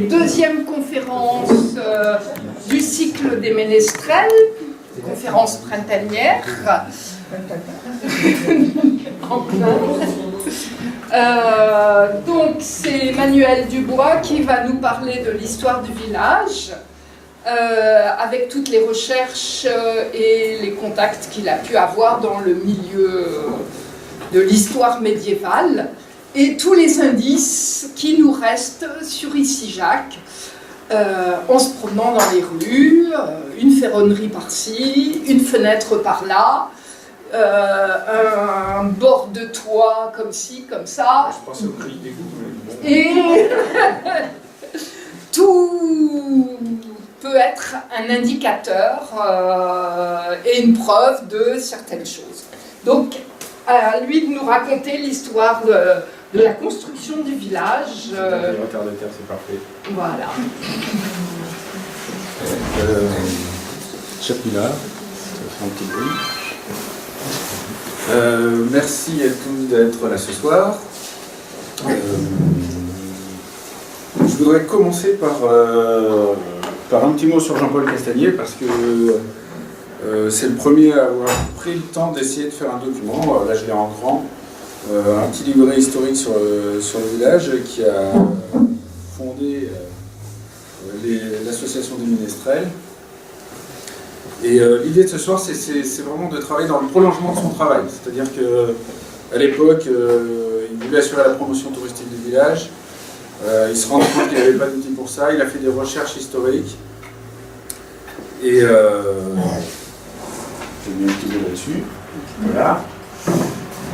Deuxième conférence du cycle des ménestrels, conférence printanière. En plein. Donc c'est Emmanuel Dubois qui va nous parler de l'histoire du village, avec toutes les recherches et les contacts qu'il a pu avoir dans le milieu de l'histoire médiévale, et tous les indices qui nous restent sur Issy-Jacques, en se promenant dans les rues, une ferronnerie par-ci, une fenêtre par-là, un bord de toit comme ci, comme ça. Je pense au cri d'égout. Et tout peut être un indicateur et une preuve de certaines choses. Donc, à lui de nous raconter l'histoire de la construction du village. Retardataire, c'est parfait. Voilà. Chapula, ça fait un petit bruit. Merci à tous d'être là ce soir. Je voudrais commencer par un petit mot sur Jean-Paul Castagnier, parce que c'est le premier à avoir pris le temps d'essayer de faire un document. Là, je l'ai en grand. Un petit livret historique sur le village qui a fondé l'association des ménestrels. Et l'idée de ce soir, c'est vraiment de travailler dans le prolongement de son travail. C'est-à-dire qu'à l'époque, il voulait assurer la promotion touristique du village. Il se rendait compte qu'il n'y avait pas d'outils pour ça. Il a fait des recherches historiques. Et j'ai mis un petit peu là-dessus. Voilà.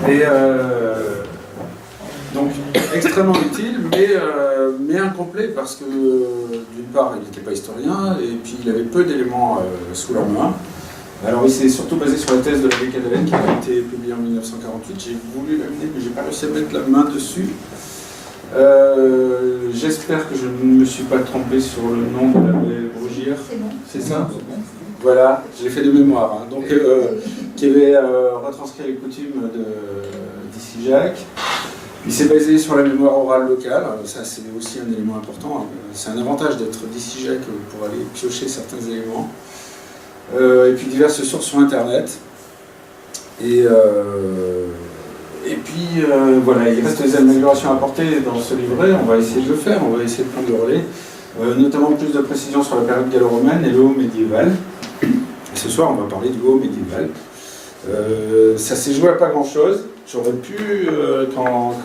Et donc extrêmement utile, mais incomplet, parce que d'une part il n'était pas historien, et puis il avait peu d'éléments sous la main. Alors il s'est surtout basé sur la thèse de l'abbé Cadalen qui a été publiée en 1948. J'ai voulu l'amener, mais j'ai pas réussi à mettre la main dessus. J'espère que je ne me suis pas trompé sur le nom de l'abbé Brugière. C'est bon. C'est ça? Voilà, je l'ai fait de mémoire. Hein. Donc, qui avait retranscrit les coutumes d'Issy-Jacques. Il s'est basé sur la mémoire orale locale. Ça, c'est aussi un élément important. C'est un avantage d'être d'Issy-Jacques pour aller piocher certains éléments. Et puis diverses sources sur Internet. Et puis, voilà, il reste des améliorations à apporter dans ce livret. On va essayer de le faire, on va essayer de prendre le relais. Notamment plus de précisions sur la période gallo-romaine et le haut médiéval. Et ce soir, on va parler du haut médiéval. Ça s'est joué à pas grand-chose. J'aurais pu, quand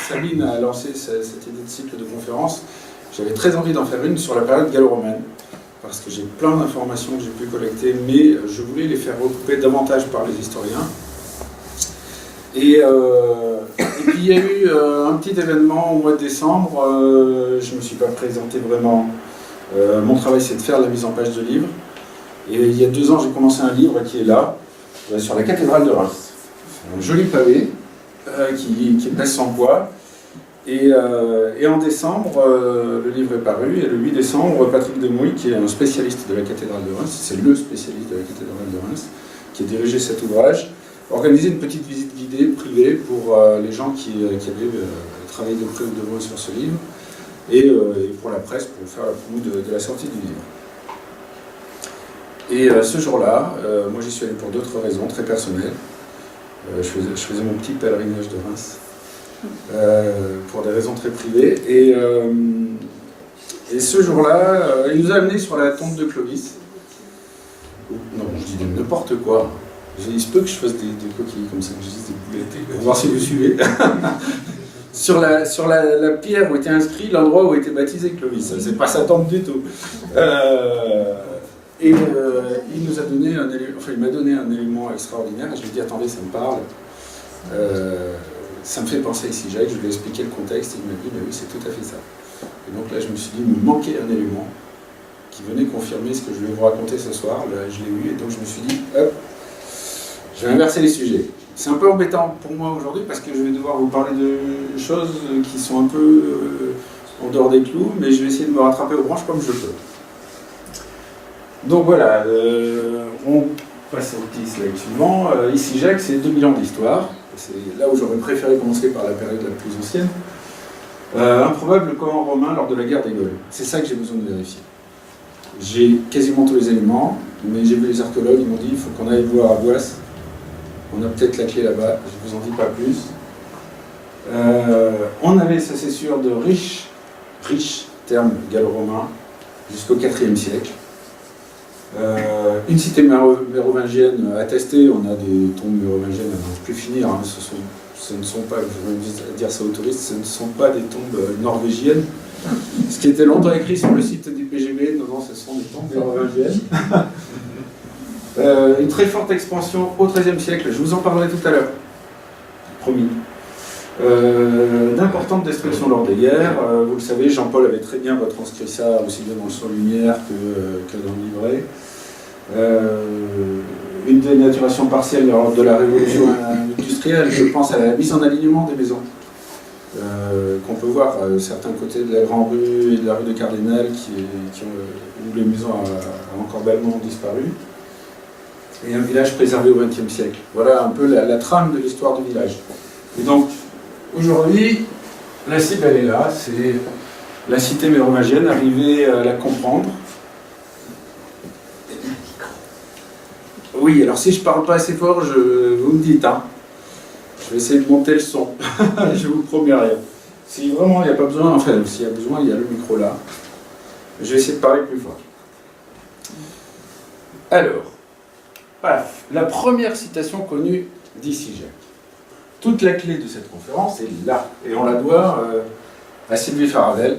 Sabine a lancé cette idée de cycle de conférence, j'avais très envie d'en faire une sur la période gallo-romaine, parce que j'ai plein d'informations que j'ai pu collecter, mais je voulais les faire recouper davantage par les historiens. Et puis il y a eu un petit événement au mois de décembre. Je ne me suis pas présenté vraiment. Mon travail, c'est de faire la mise en page de livres. Et il y a 2 ans, j'ai commencé un livre qui est là, sur la cathédrale de Reims. Un joli pavé qui pèse son poids. Et en décembre, le livre est paru. Et le 8 décembre, Patrick Demouy, qui est un spécialiste de la cathédrale de Reims, c'est le spécialiste de la cathédrale de Reims, qui a dirigé cet ouvrage, organiser une petite visite guidée privée pour les gens qui avaient travaillé de près ou de loin sur ce livre, et pour la presse pour faire la promo de la sortie du livre. Et ce jour-là, moi j'y suis allé pour d'autres raisons très personnelles. Je faisais mon petit pèlerinage de Reims pour des raisons très privées. Et ce jour-là, il nous a amenés sur la tombe de Clovis. Non, je dis n'importe quoi. Il se peut que je fasse des coquilles comme ça, que je dise des boulettes, on va voir si vous suivez. sur la pierre où était inscrit l'endroit où était baptisé Clovis. C'est pas sa tombe du tout. Il nous a donné il m'a donné un élément extraordinaire. Et je lui ai dit attendez, ça me parle. Ça me fait penser à Issy-Jacques. Je lui ai expliqué le contexte et il m'a dit oui, c'est tout à fait ça. Et donc là, je me suis dit, il me manquait un élément qui venait confirmer ce que je vais vous raconter ce soir. Là, je l'ai eu et donc je me suis dit hop. Je vais inverser les sujets. C'est un peu embêtant pour moi aujourd'hui parce que je vais devoir vous parler de choses qui sont un peu en dehors des clous, mais je vais essayer de me rattraper aux branches comme je peux. Donc voilà, on passe au petit slide suivant. Issy-Jacques, c'est 2000 ans d'histoire. C'est là où j'aurais préféré commencer par la période la plus ancienne. Un probable camp romain lors de la guerre des Gaules. C'est ça que j'ai besoin de vérifier. J'ai quasiment tous les éléments, mais j'ai vu les archéologues, ils m'ont dit il faut qu'on aille voir à Boisse. On a peut-être la clé là-bas, je vous en dis pas plus. On avait, ça c'est sûr, de riches termes gallo-romains jusqu'au IVe siècle. Une cité mérovingienne attestée, on a des tombes mérovingiennes à n'en plus finir, hein. Ce ne sont pas, je vais dire ça aux touristes, ce ne sont pas des tombes norvégiennes. Ce qui était longtemps écrit sur le site du PGB, non, ce sont des tombes mérovingiennes. Une très forte expansion au XIIIe siècle, je vous en parlerai tout à l'heure, promis. D'importantes destructions lors des guerres, vous le savez, Jean-Paul avait très bien retranscrit ça, aussi bien dans le Sur-Lumière que dans le livret. Une dénaturation partielle lors de la révolution industrielle, je pense à la mise en alignement des maisons, qu'on peut voir à certains côtés de la Grande Rue et de la rue de Cardinal, où les maisons encore bellement disparu. Et un village préservé au XXe siècle. Voilà un peu la trame de l'histoire du village. Et donc, aujourd'hui, la cible, elle est là, c'est la cité mérovingienne, arriver à la comprendre. Oui, alors si je parle pas assez fort, vous me dites, hein. Je vais essayer de monter le son, je vous promets rien. Si vraiment il n'y a pas besoin, enfin, s'il y a besoin, il y a le micro là. Je vais essayer de parler plus fort. Alors, paf, la première citation connue d'ici, Jacques. Toute la clé de cette conférence est là, et on la doit à Sylvie Faravel,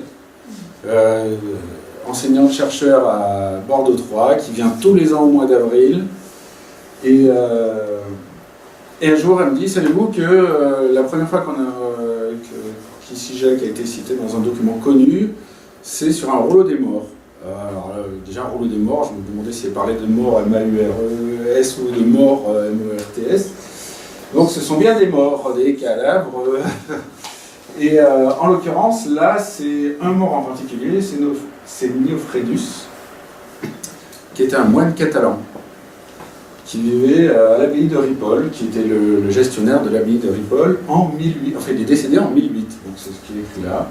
enseignante-chercheur à Bordeaux 3, qui vient tous les ans au mois d'avril. Et un jour, elle me dit, savez-vous que la première fois qu'ici Jacques a été cité dans un document connu, c'est sur un rouleau des morts. Alors déjà, un rouleau des morts, je me demandais si elle parlait de mort M-A-U-R-E-S ou de mort M-E-R-T-S. Donc ce sont bien des morts, des cadavres. Et en l'occurrence, là, c'est un mort en particulier, c'est Neofredus, qui était un moine catalan, qui vivait à l'abbaye de Ripoll, qui était le gestionnaire de l'abbaye de Ripoll en 1008. Enfin, il est décédé en 1008, donc c'est ce qu'il est écrit là.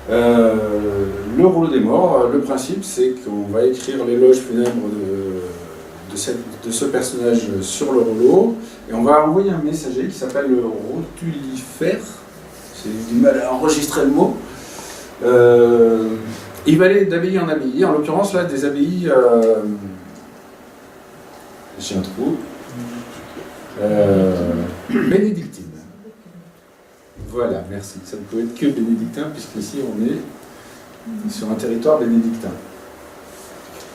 Le rouleau des morts, le principe, c'est qu'on va écrire l'éloge funèbre de ce personnage sur le rouleau, et on va envoyer un messager qui s'appelle le rotulifère. C'est du mal à enregistrer le mot. Il va aller d'abbaye en abbaye, en l'occurrence là des abbayes. J'ai un trou. Bénédictine. Voilà, merci. Ça ne peut être que bénédictin, puisqu'ici on est sur un territoire bénédictin.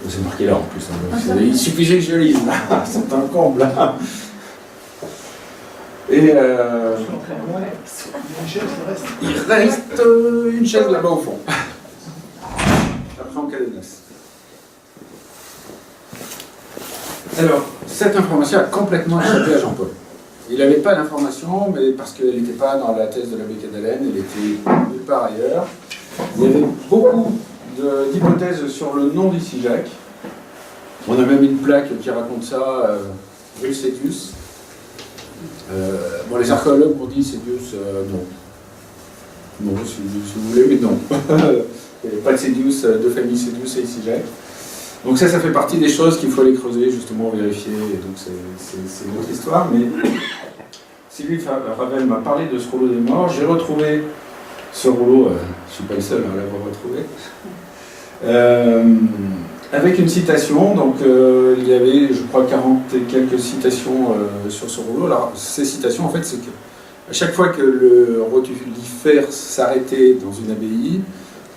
C'est marqué là en plus. Hein. Il suffisait que je lise. C'est un comble. Et il reste une chaise là-bas au fond. Après en cadenas. Alors, cette information a complètement échappé à Jean-Paul. Il n'avait pas l'information, mais parce qu'elle n'était pas dans la thèse de l'abbé Cadalen, elle était nulle part ailleurs. Il y avait beaucoup d'hypothèses sur le nom d'ici Jacques. On a même une plaque qui raconte ça, Sédius. Bon, les archéologues m'ont dit Sédius, non. Non, si vous voulez, mais non. Il n'y avait pas de Sédius, de famille Sédius et ici Jacques. Donc ça fait partie des choses qu'il faut aller creuser, justement, vérifier, et donc c'est une autre histoire, mais Sylvie Faravel m'a parlé de ce rouleau des morts, j'ai retrouvé ce rouleau, je ne suis pas le seul à l'avoir retrouvé, avec une citation, donc il y avait, je crois, 40 et quelques citations sur ce rouleau. Alors ces citations, en fait, c'est qu'à chaque fois que le rotulifère s'arrêtait dans une abbaye,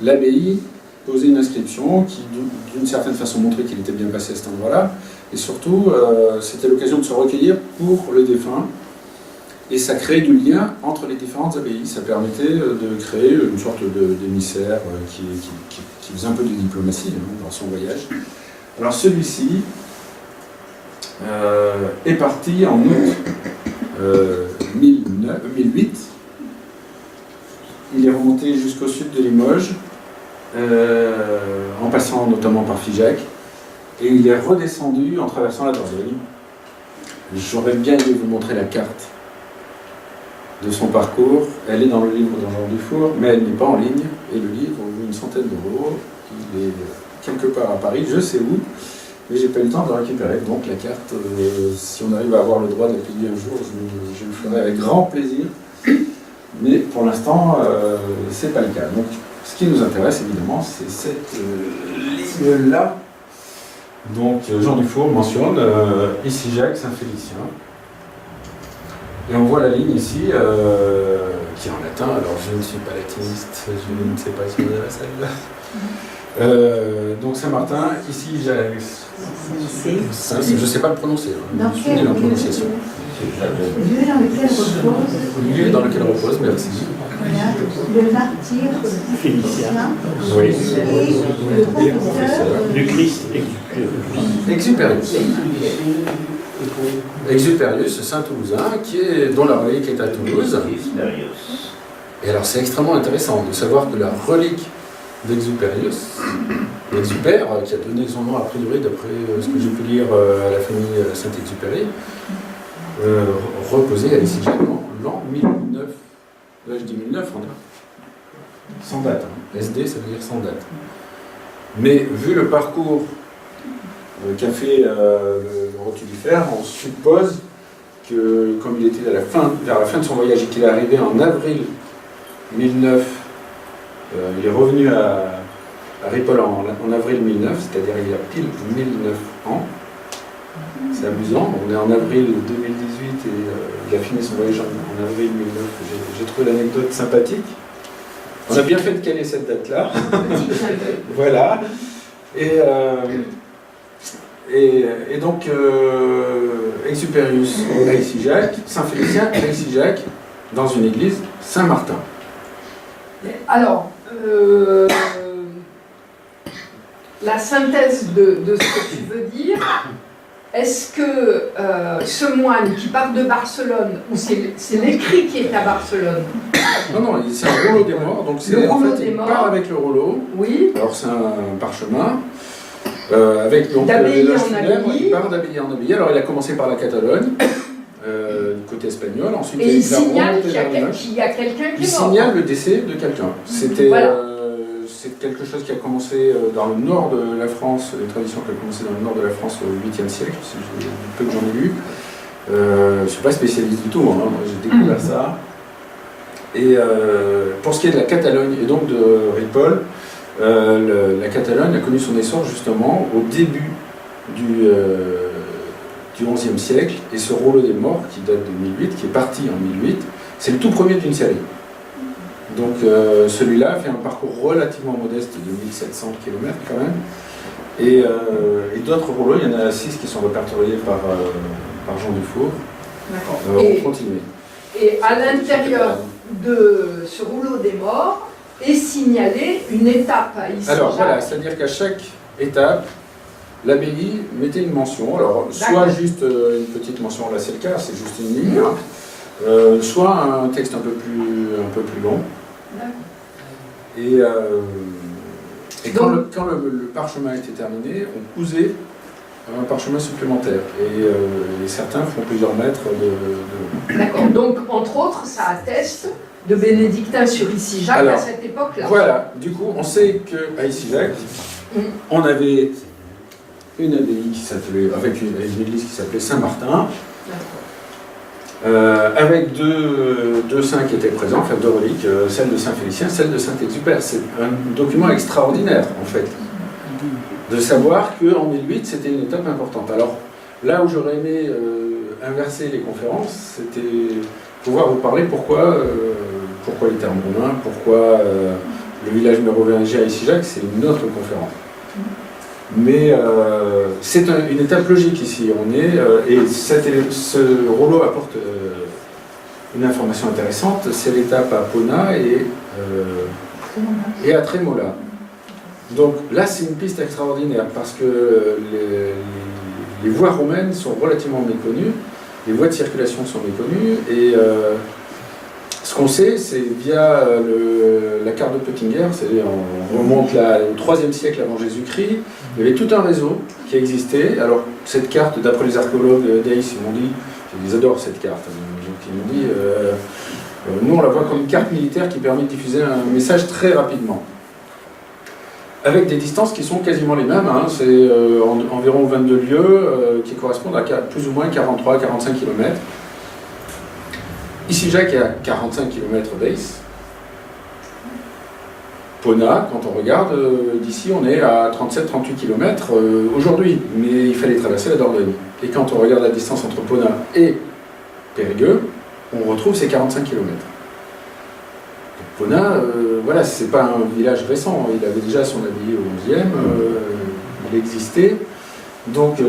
l'abbaye posait une inscription qui, d'une certaine façon, montrait qu'il était bien passé à cet endroit-là, et surtout, c'était l'occasion de se recueillir pour le défunt, et ça créait du lien entre les différentes abbayes. Ça permettait de créer une sorte d'émissaire qui faisait un peu de diplomatie dans son voyage. Alors celui-ci est parti en août 1008. Il est remonté jusqu'au sud de Limoges, en passant notamment par Figeac, et il est redescendu en traversant la Dordogne. J'aurais bien aimé vous montrer la carte. de son parcours. Elle est dans le livre de Jean Dufour, mais elle n'est pas en ligne. Et le livre vaut une centaine d'euros. Il est quelque part à Paris, je sais où, mais j'ai pas eu le temps de le récupérer. Donc la carte, si on arrive à avoir le droit de la payer un jour, je le ferai avec grand plaisir. Mais pour l'instant, c'est pas le cas. Donc ce qui nous intéresse évidemment, c'est cette ligne-là. Donc Jean Dufour mentionne ici Jacques Saint-Félicien. Et on voit la ligne ici, qui est en latin. Alors je ne suis pas latiniste, je ne sais pas si on est à la salle. Donc Saint-Martin, ici Jacques. Je ne sais pas le prononcer. Dans quel la prononciation. lieu dans lequel repose Lieu dans lequel repose, merci. voilà, le martyr Félicien Oui. et le professeur Du Christ Exupérius. Exupérius, Saint-Toulousain, dont la relique est à Toulouse. Et alors c'est extrêmement intéressant de savoir que la relique d'Exupérius, Exupère, qui a donné son nom a priori d'après ce que j'ai pu lire à la famille Saint-Exupéry, reposait à Issy-Jacques en l'an 1009. Là je dis 1009, on a sans date. Hein. SD, ça veut dire sans date. Mais vu le parcours qu'a fait le rotilifère, on suppose que, comme il était vers la fin de son voyage et qu'il est arrivé en avril 1009, il est revenu à Ripoll en avril 1009, c'est-à-dire il y a pile 1009 ans. C'est amusant, on est en avril 2018 et il a fini son voyage en avril 1009. J'ai trouvé l'anecdote sympathique. On a bien fait de caler cette date-là. Voilà. Et donc, Exupérius à Issy-Jacques, Saint-Félicien à Issy-Jacques, dans une église Saint-Martin. Alors, la synthèse de ce que tu veux dire, est-ce que ce moine qui part de Barcelone, ou c'est l'écrit qui est à Barcelone? Non, c'est un rouleau des morts, donc c'est en fait, il part avec le rouleau. Oui. Alors c'est un parchemin, avec donc d'abbaye en funèbre, abbaye. il part d'abbaye en abbaye. Alors il a commencé par la Catalogne, du côté espagnol, ensuite Et il a signale remonté vers le qu'il y a quelqu'un qui Il est mort. signale le décès de quelqu'un. C'était Voilà. c'est quelque chose qui a commencé dans le nord de la France, une tradition qui a commencé dans le nord de la France au 8e siècle, du peu que j'en ai lu. Je ne suis pas spécialiste du tout, hein, moi j'ai découvert ça. Et pour ce qui est de la Catalogne et donc de Ripoll, la Catalogne a connu son essor justement au début du XIe siècle, et ce rouleau des morts qui date de 1008, qui est parti en 1008, c'est le tout premier d'une série. Donc celui-là fait un parcours relativement modeste de 1700 km quand même, et d'autres rouleaux, il y en a 6 qui sont répertoriés par Jean Dufour. D'accord. On va continuer. Et à l'intérieur de ce rouleau des morts est signalée une étape à Issy-Jacques. Alors voilà, c'est-à-dire qu'à chaque étape, l'abbaye mettait une mention, alors soit juste une petite mention, là c'est le cas, c'est juste une ligne, soit un texte un peu plus long. Et quand le parchemin était terminé, on cousait un parchemin supplémentaire. Et certains font plusieurs mètres de... D'accord. Donc, entre autres, ça atteste de bénédictins sur Issy-Jacques à cette époque-là. Voilà. Du coup, on sait qu'à Issy-Jacques, on avait une abbaye qui s'appelait, avec une église qui s'appelait Saint-Martin, avec deux saints qui étaient présents, enfin deux reliques, celle de Saint-Félicien, celle de Saint-Exupère. C'est un document extraordinaire, en fait, de savoir qu'en 1008, c'était une étape importante. Alors, là où j'aurais aimé inverser les conférences, c'était pouvoir vous parler pourquoi les termes romains, pourquoi le village mérovingien à Issy-Jacques, c'est une autre conférence. Mais c'est une étape logique ici. Et ce rouleau apporte une information intéressante. C'est l'étape à Pona et à Trémola. Donc là, c'est une piste extraordinaire parce que les voies romaines sont relativement méconnues, les voies de circulation sont méconnues, et ce qu'on sait, c'est via la carte de Pöttinger, c'est-à-dire on remonte au IIIe siècle avant Jésus-Christ, il y avait tout un réseau qui existait. Alors cette carte, d'après les archéologues d'Aïs, ils m'ont dit, ils adorent cette carte, donc ils m'ont dit, Nous, on la voit comme une carte militaire qui permet de diffuser un message très rapidement. Avec des distances qui sont quasiment les mêmes, hein. C'est environ 22 lieues qui correspondent à plus ou moins 43-45 km. Ici, Jacques est à 45 km d'Ace. Pona, quand on regarde, d'ici, on est à 37-38 km aujourd'hui, mais il fallait traverser la Dordogne. Et quand on regarde la distance entre Pona et Périgueux, on retrouve ces 45 km. Pona, voilà, c'est pas un village récent, il avait déjà son abbaye au XIe, il existait. Donc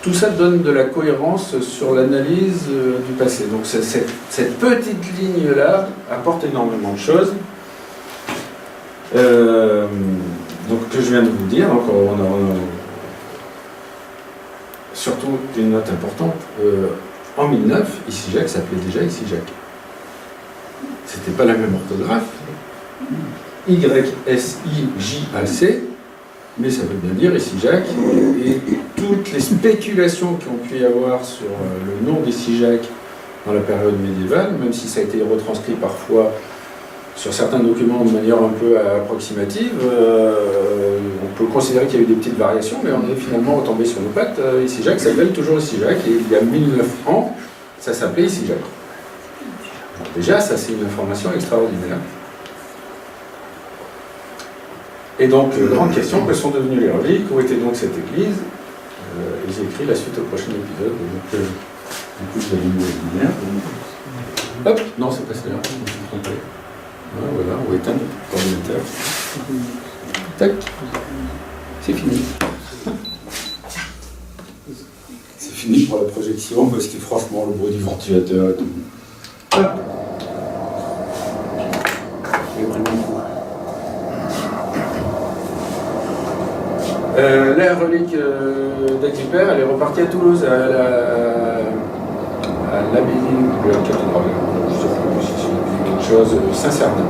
tout ça donne de la cohérence sur l'analyse du passé. Donc cette petite ligne-là apporte énormément de choses. Donc que je viens de vous dire, donc on a surtout une note importante. En 1009, Ici-Jacques s'appelait déjà Ici-Jacques. C'était pas la même orthographe. Y-S-I-J-A-C, mais ça veut bien dire Ici-Jacques. Et toutes les spéculations qui ont pu y avoir sur le nom d'Ici-Jacques dans la période médiévale, même si ça a été retranscrit parfois sur certains documents de manière un peu approximative, on peut considérer qu'il y a eu des petites variations, mais on est finalement retombé sur nos pattes. Ici-Jacques s'appelle toujours Ici-Jacques, et il y a 1009 ans, ça s'appelait Ici-Jacques. Déjà, ça c'est une information extraordinaire. Et donc, grande question, que sont devenues les reliques? Où était donc cette église? Et j'ai écrit la suite au prochain épisode. Donc, du coup, je vais vous la lumière. Hop, non, c'est pas celle-là, je me suis trompé. Voilà, on va éteindre l'ordinateur. Tac, c'est fini. C'est fini pour la projection parce que franchement, le bruit du ventilateur et tout. Hop. Je vais prendre mon coup. La relique d'Exupère, elle est repartie à Toulouse, à l'abbaye de la cathédrale. Je ne sais plus si c'est quelque chose, Saint-Cernin.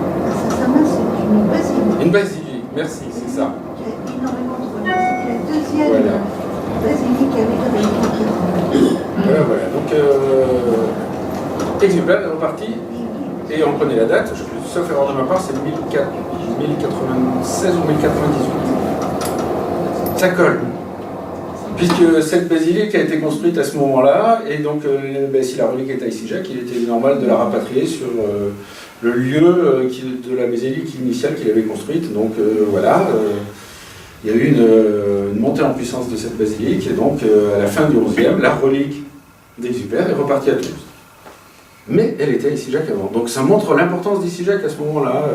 Saint-Cernin, c'est une basilique. Une basilique, merci, c'est ça. Qui a énormément de reliques. C'était la deuxième basilique avec relique. Voilà. Donc, Exupère est reparti, et on prenait la date, sauf erreur de ma part, c'est 1096 ou 1098. Ça colle. Puisque cette basilique a été construite à ce moment-là, et donc si la relique est à Ici-Jacques, il était normal de la rapatrier sur le lieu de la basilique initiale qu'il avait construite. Donc voilà, il y a eu une montée en puissance de cette basilique, et donc à la fin du XIe, la relique d'Exupère est repartie à Toulouse. Mais elle était à Ici-Jacques avant. Donc ça montre l'importance d'Ici-Jacques à ce moment-là.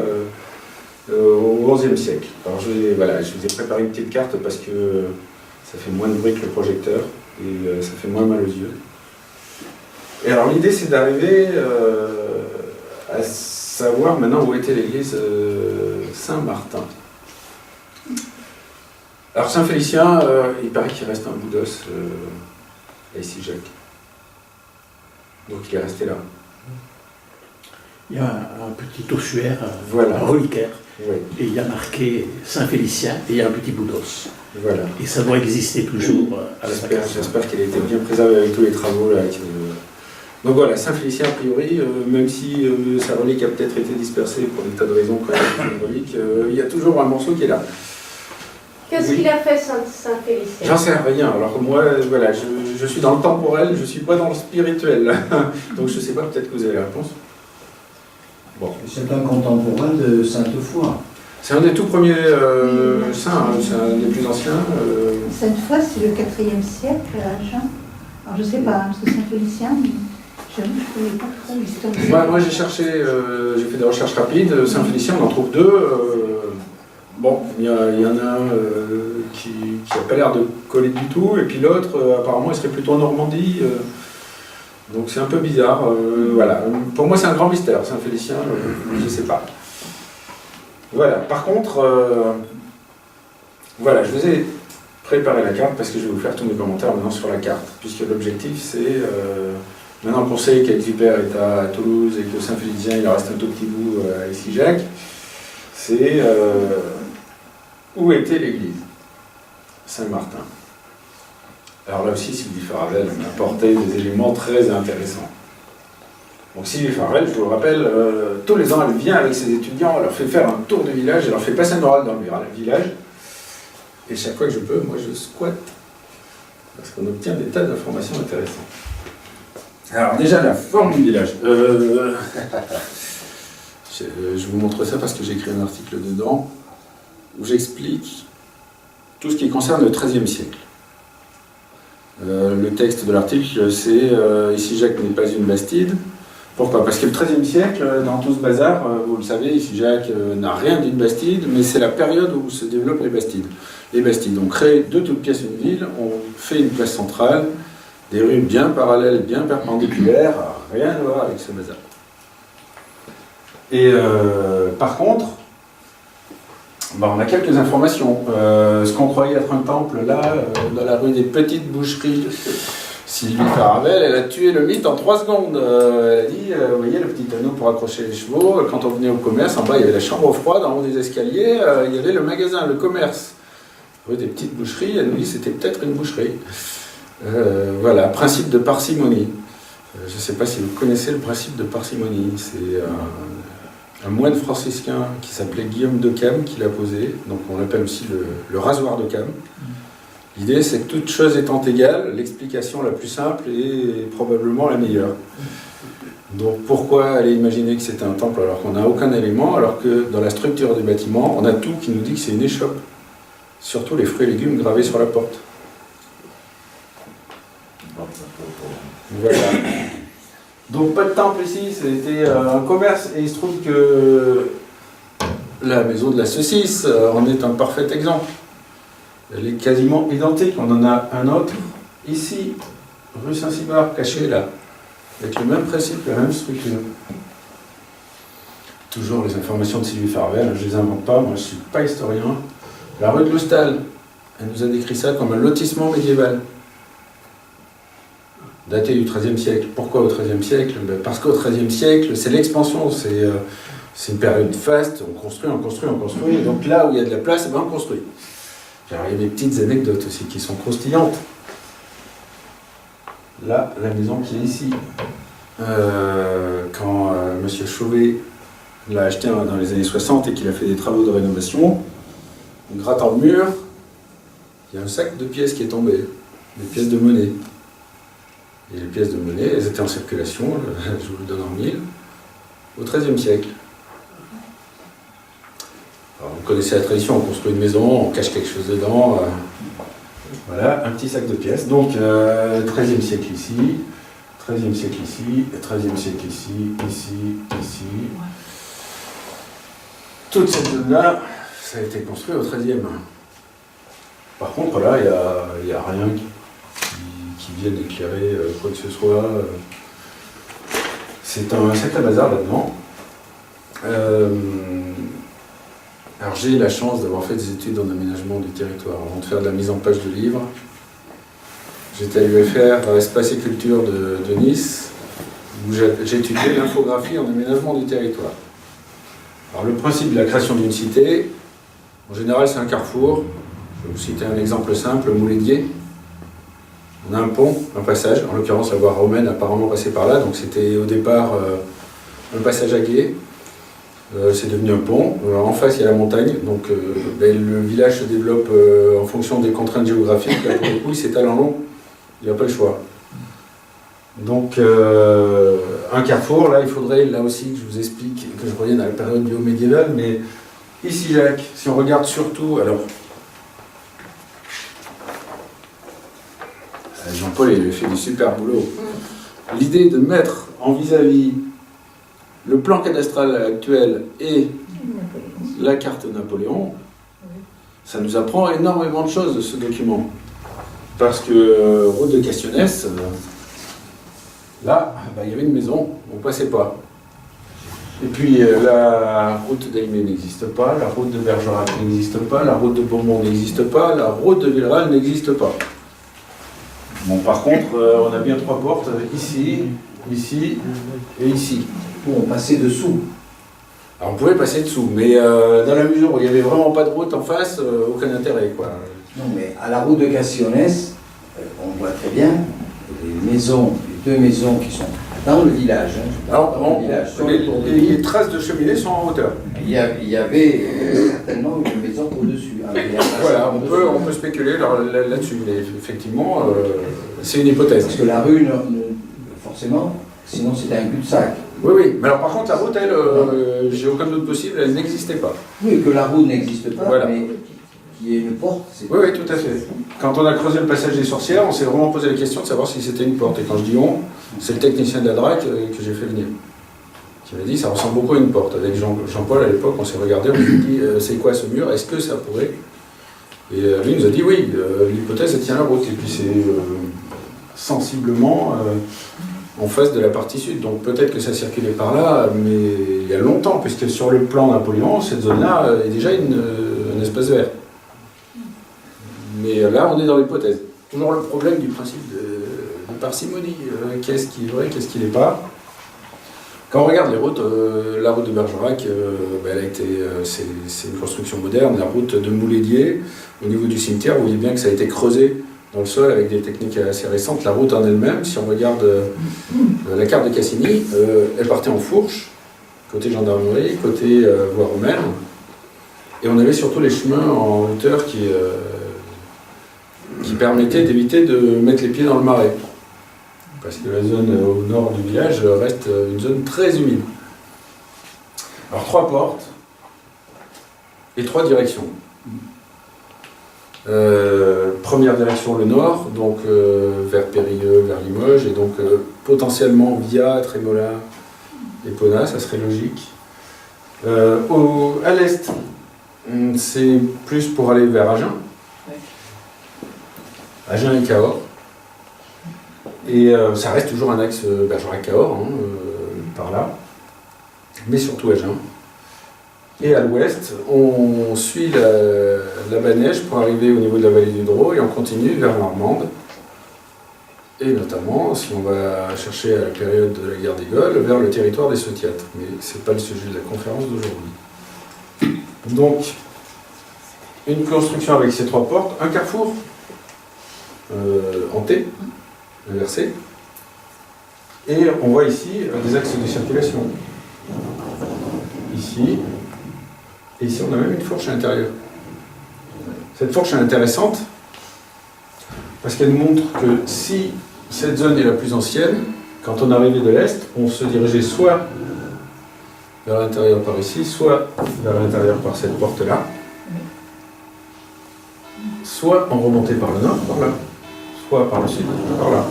Au XIe siècle. Alors je vous ai préparé une petite carte parce que ça fait moins de bruit que le projecteur et ça fait moins mal aux yeux. Et alors l'idée c'est d'arriver à savoir maintenant où était l'église Saint-Martin. Alors Saint-Félicien, il paraît qu'il reste un bout d'os à Ici-Jacques. Donc il est resté là. Il y a un petit ossuaire, voilà. Un reliquaire, oui. Et il y a marqué Saint-Félicien, et il y a un petit bout d'os. Voilà. Et ça doit exister toujours à la J'espère qu'elle a été bien préservée avec tous les travaux. Là, Donc voilà, Saint-Félicien, a priori, même si sa relique a peut-être été dispersée pour des tas de raisons, quand même, relique, il y a toujours un morceau qui est là. Qu'est-ce qu'il a fait Saint-Félicien? J'en sais rien. Alors moi, voilà, je suis dans le temporel, je ne suis pas dans le spirituel. Donc je ne sais pas, peut-être que vous avez la réponse. Bon. C'est un contemporain de Sainte-Foy. C'est un des tout premiers saints, hein, c'est un des plus anciens. Sainte-Foy, c'est le 4e siècle à Agen. Alors je ne sais pas, parce que Saint-Félicien, j'avoue, je ne connais pas trop l'histoire. Moi j'ai cherché, j'ai fait des recherches rapides. Saint-Félicien, on en trouve deux. Bon, il y en a un qui n'a pas l'air de coller du tout, et puis l'autre, apparemment, il serait plutôt en Normandie. Donc c'est un peu bizarre. Voilà. Pour moi, c'est un grand mystère, Saint-Félicien, je ne sais pas. Voilà. Par contre, voilà, je vous ai préparé la carte parce que je vais vous faire tous mes commentaires maintenant sur la carte, puisque l'objectif, c'est, maintenant qu'on sait qu'Exupère est à Toulouse et que Saint-Félicien, il en reste un tout petit bout à Ici-Jacques, c'est où était l'église Saint-Martin. Alors là aussi, Sylvie Faravel m'a apporté des éléments très intéressants. Donc Sylvie Farrell, je vous le rappelle, tous les ans, elle vient avec ses étudiants, elle leur fait faire un tour du village, elle leur fait passer un oral dans le village. Et chaque fois que je peux, moi je squatte, parce qu'on obtient des tas d'informations intéressantes. Alors déjà, la forme du village. Je vous montre ça parce que j'ai écrit un article dedans, où j'explique tout ce qui concerne le XIIIe siècle. Le texte de l'article, c'est Ici-Jacques n'est pas une bastide. Pourquoi? Parce que le XIIIe siècle, dans tout ce bazar, vous le savez, Ici-Jacques n'a rien d'une bastide, mais c'est la période où se développent les bastides. Les bastides, on crée de toutes pièces une ville, on fait une place centrale, des rues bien parallèles, bien perpendiculaires, rien à voir avec ce bazar. Et par contre, on a quelques informations. Ce qu'on croyait être un temple, là, dans la rue des Petites Boucheries, Sylvie Farrell, elle a tué le mythe en 3 secondes. Elle a dit, vous voyez le petit anneau pour accrocher les chevaux, quand on venait au commerce, en bas il y avait la chambre froide, en haut des escaliers, il y avait le magasin, le commerce. Rue des Petites Boucheries, elle nous dit c'était peut-être une boucherie. Voilà, principe de parcimonie. Je ne sais pas si vous connaissez le principe de parcimonie. C'est un moine franciscain qui s'appelait Guillaume de Cam qui l'a posé. Donc on l'appelle aussi le rasoir de Cam. L'idée, c'est que toute chose étant égale, l'explication la plus simple est probablement la meilleure. Donc pourquoi aller imaginer que c'est un temple alors qu'on n'a aucun élément, alors que dans la structure des bâtiments, on a tout qui nous dit que c'est une échoppe. Surtout les fruits et légumes gravés sur la porte. Voilà. Donc pas de temple ici, c'était un commerce, et il se trouve que la maison de la saucisse en est un parfait exemple. Elle est quasiment identique, on en a un autre ici, rue Saint-Cybard, caché là, avec le même principe, la même structure. Toujours les informations de Sylvie Farrell, je ne les invente pas, moi je ne suis pas historien. La rue de l'Oustal, elle nous a décrit ça comme un lotissement médiéval, daté du XIIIe siècle. Pourquoi au XIIIe siècle? Parce qu'au XIIIe siècle, c'est l'expansion, c'est une période faste, on construit, et donc là où il y a de la place, on construit. Alors, il y a des petites anecdotes aussi qui sont croustillantes. Là, la maison qui est ici, quand M. Chauvet l'a acheté dans les années 60 et qu'il a fait des travaux de rénovation, en grattant le mur, il y a un sac de pièces qui est tombé, des pièces de monnaie. Et les pièces de monnaie, elles étaient en circulation, je vous le donne en mille, au XIIIe siècle. Alors, vous connaissez la tradition, on construit une maison, on cache quelque chose dedans. Voilà, un petit sac de pièces. Donc, XIIIe siècle ici, XIIIe siècle ici, XIIIe siècle ici, ici. Toute cette zone-là, ça a été construit au XIIIe. Par contre, là, il n'y a rien qui vienne éclairer quoi que ce soit. C'est un sacré bazar là-dedans. Alors j'ai la chance d'avoir fait des études en aménagement du territoire. Avant de faire de la mise en page de livres, j'étais à l'UFR Espace et Culture de Nice, où j'ai étudié l'infographie en aménagement du territoire. Alors le principe de la création d'une cité, en général c'est un carrefour. Je vais vous citer un exemple simple, Mouledier. On a un pont, un passage, en l'occurrence la voie romaine apparemment passée par là, donc c'était au départ un passage à gué. C'est devenu un pont. En face, il y a la montagne. Donc, le village se développe en fonction des contraintes géographiques. Là, pour le coup, il s'étale en long. Il n'y a pas le choix. Donc, un carrefour, là, il faudrait, là aussi, que je vous explique, que je revienne à la période du haut médiéval. Mais ici, Jacques, si on regarde surtout, alors, Jean-Paul, il a fait du super boulot. L'idée de mettre en vis-à-vis le plan cadastral actuel et la carte Napoléon, ça nous apprend énormément de choses de ce document. Parce que route de Castionnès, là, il y avait une maison, on ne passait pas. Et puis la route d'Aimé n'existe pas, la route de Bergerac n'existe pas, la route de Beaumont n'existe pas, la route de Villeral n'existe pas. Bon, par contre, on a bien 3 portes, ici, ici et ici. Pour passer dessous. Alors on pouvait passer dessous, mais dans la mesure où il n'y avait vraiment pas de route en face, aucun intérêt, quoi. Non, mais à la route de Castionnès, on voit très bien les maisons, les 2 maisons qui sont Dans le village. Hein, je parle Alors, dans le village. Sur le port de l'île, les traces de cheminée sont en hauteur. il y avait certainement une maison au-dessus. Avec un Voilà, ascenseur on peut spéculer là-dessus, mais effectivement, c'est une hypothèse. Parce que la rue, forcément, sinon c'était un cul-de-sac. Oui, oui, mais alors par contre, la route, elle, j'ai aucun doute possible, elle n'existait pas. Oui, que la route n'existe pas, Voilà. mais qu'il y ait une porte, c'est... Oui, oui, tout à fait. Quand on a creusé le passage des sorcières, on s'est vraiment posé la question de savoir si c'était une porte. Et quand je dis on, c'est le technicien de la DRAC que j'ai fait venir, qui m'a dit ça ressemble beaucoup à une porte. Avec Jean-Paul, à l'époque, on s'est regardé, on s'est dit c'est quoi ce mur, est-ce que ça pourrait... Et lui nous a dit oui, l'hypothèse elle tient la route, et puis c'est sensiblement en face de la partie sud, donc peut-être que ça circulait par là, mais il y a longtemps, puisque sur le plan Napoléon, cette zone-là est déjà un espace vert. Mais là, on est dans l'hypothèse. Toujours le problème du principe de parcimonie, qu'est-ce qui est vrai, qu'est-ce qui n'est pas. Quand on regarde les routes, la route de Bergerac, elle a été, c'est une construction moderne. La route de Moulédier, au niveau du cimetière, vous voyez bien que ça a été creusé dans le sol avec des techniques assez récentes. La route en elle-même, si on regarde la carte de Cassini, elle partait en fourche, côté gendarmerie, côté voie romaine. Et on avait surtout les chemins en hauteur qui permettaient d'éviter de mettre les pieds dans le marais. Parce que la zone au nord du village reste une zone très humide. Alors 3 portes et 3 directions. Première direction le nord, donc vers Périgueux, vers Limoges, et donc potentiellement via Trémolin et Pona, ça serait logique. À l'est, c'est plus pour aller vers Agen. Agen et Cahors. Et ça reste toujours un axe Bergerac-Cahors, par là, mais surtout Agen. Et à l'ouest, on suit la Banèche pour arriver au niveau de la vallée du Drô et on continue vers Marmande. Et notamment, si on va chercher à la période de la guerre des Gaules, vers le territoire des Sotiates. Mais ce n'est pas le sujet de la conférence d'aujourd'hui. Donc, une construction avec ces 3 portes, un carrefour en T, inversé. Et on voit ici des axes de circulation. Ici. Et ici, on a même une fourche à l'intérieur. Cette fourche est intéressante parce qu'elle montre que si cette zone est la plus ancienne, quand on arrivait de l'Est, on se dirigeait soit vers l'intérieur par ici, soit vers l'intérieur par cette porte-là, soit on remontait par le nord, par là, soit par le sud, par là.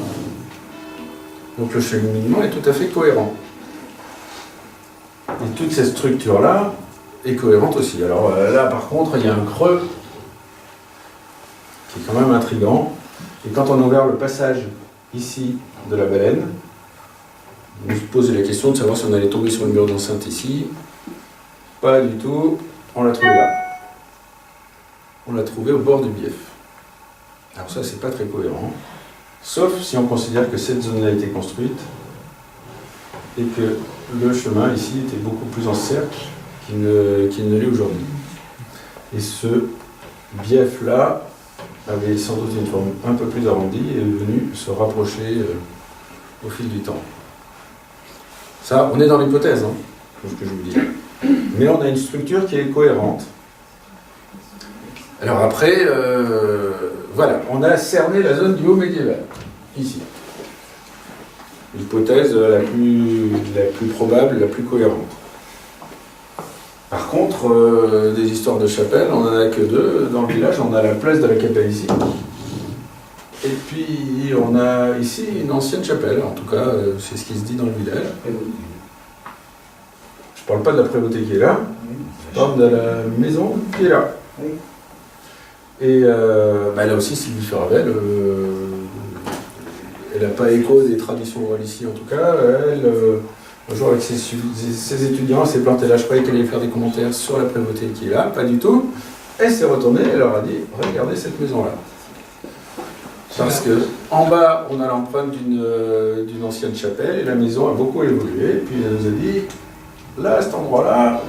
Donc le cheminement est tout à fait cohérent. Et toute cette structure-là est cohérente aussi. Alors là, par contre, il y a un creux qui est quand même intriguant. Et quand on a ouvert le passage ici de la baleine, on se posait la question de savoir si on allait tomber sur le mur d'enceinte ici. Pas du tout. On l'a trouvé là. On l'a trouvé au bord du Bief. Alors ça, c'est pas très cohérent. Sauf si on considère que cette zone a été construite et que le chemin ici était beaucoup plus en cercle qu'il ne l'est aujourd'hui. Et ce bief-là avait sans doute une forme un peu plus arrondie et est venu se rapprocher au fil du temps. Ça, on est dans l'hypothèse, comme ce que je vous dis. Mais on a une structure qui est cohérente. Alors après, voilà, on a cerné la zone du haut médiéval, ici. L'hypothèse la plus probable, la plus cohérente. Par contre, des histoires de chapelles, on n'en a que 2. Dans le village, on a la place de la Capelle ici. Et puis, on a ici une ancienne chapelle. En tout cas, c'est ce qui se dit dans le village. Je ne parle pas de la prévôté qui est là. Je parle de la maison qui est là. Et là aussi, Sylvie Faravel, elle n'a pas écho des traditions orales ici, en tout cas. Elle, un jour, avec ses étudiants, elle s'est plantée là. Je croyais qu'elle allait faire des commentaires sur la prévôté qui est là. Pas du tout. Elle s'est retournée, elle leur a dit « Regardez cette maison-là ». Parce que en bas, on a l'empreinte d'une ancienne chapelle, et la maison a beaucoup évolué. Et puis elle nous a dit « Là, à cet endroit-là,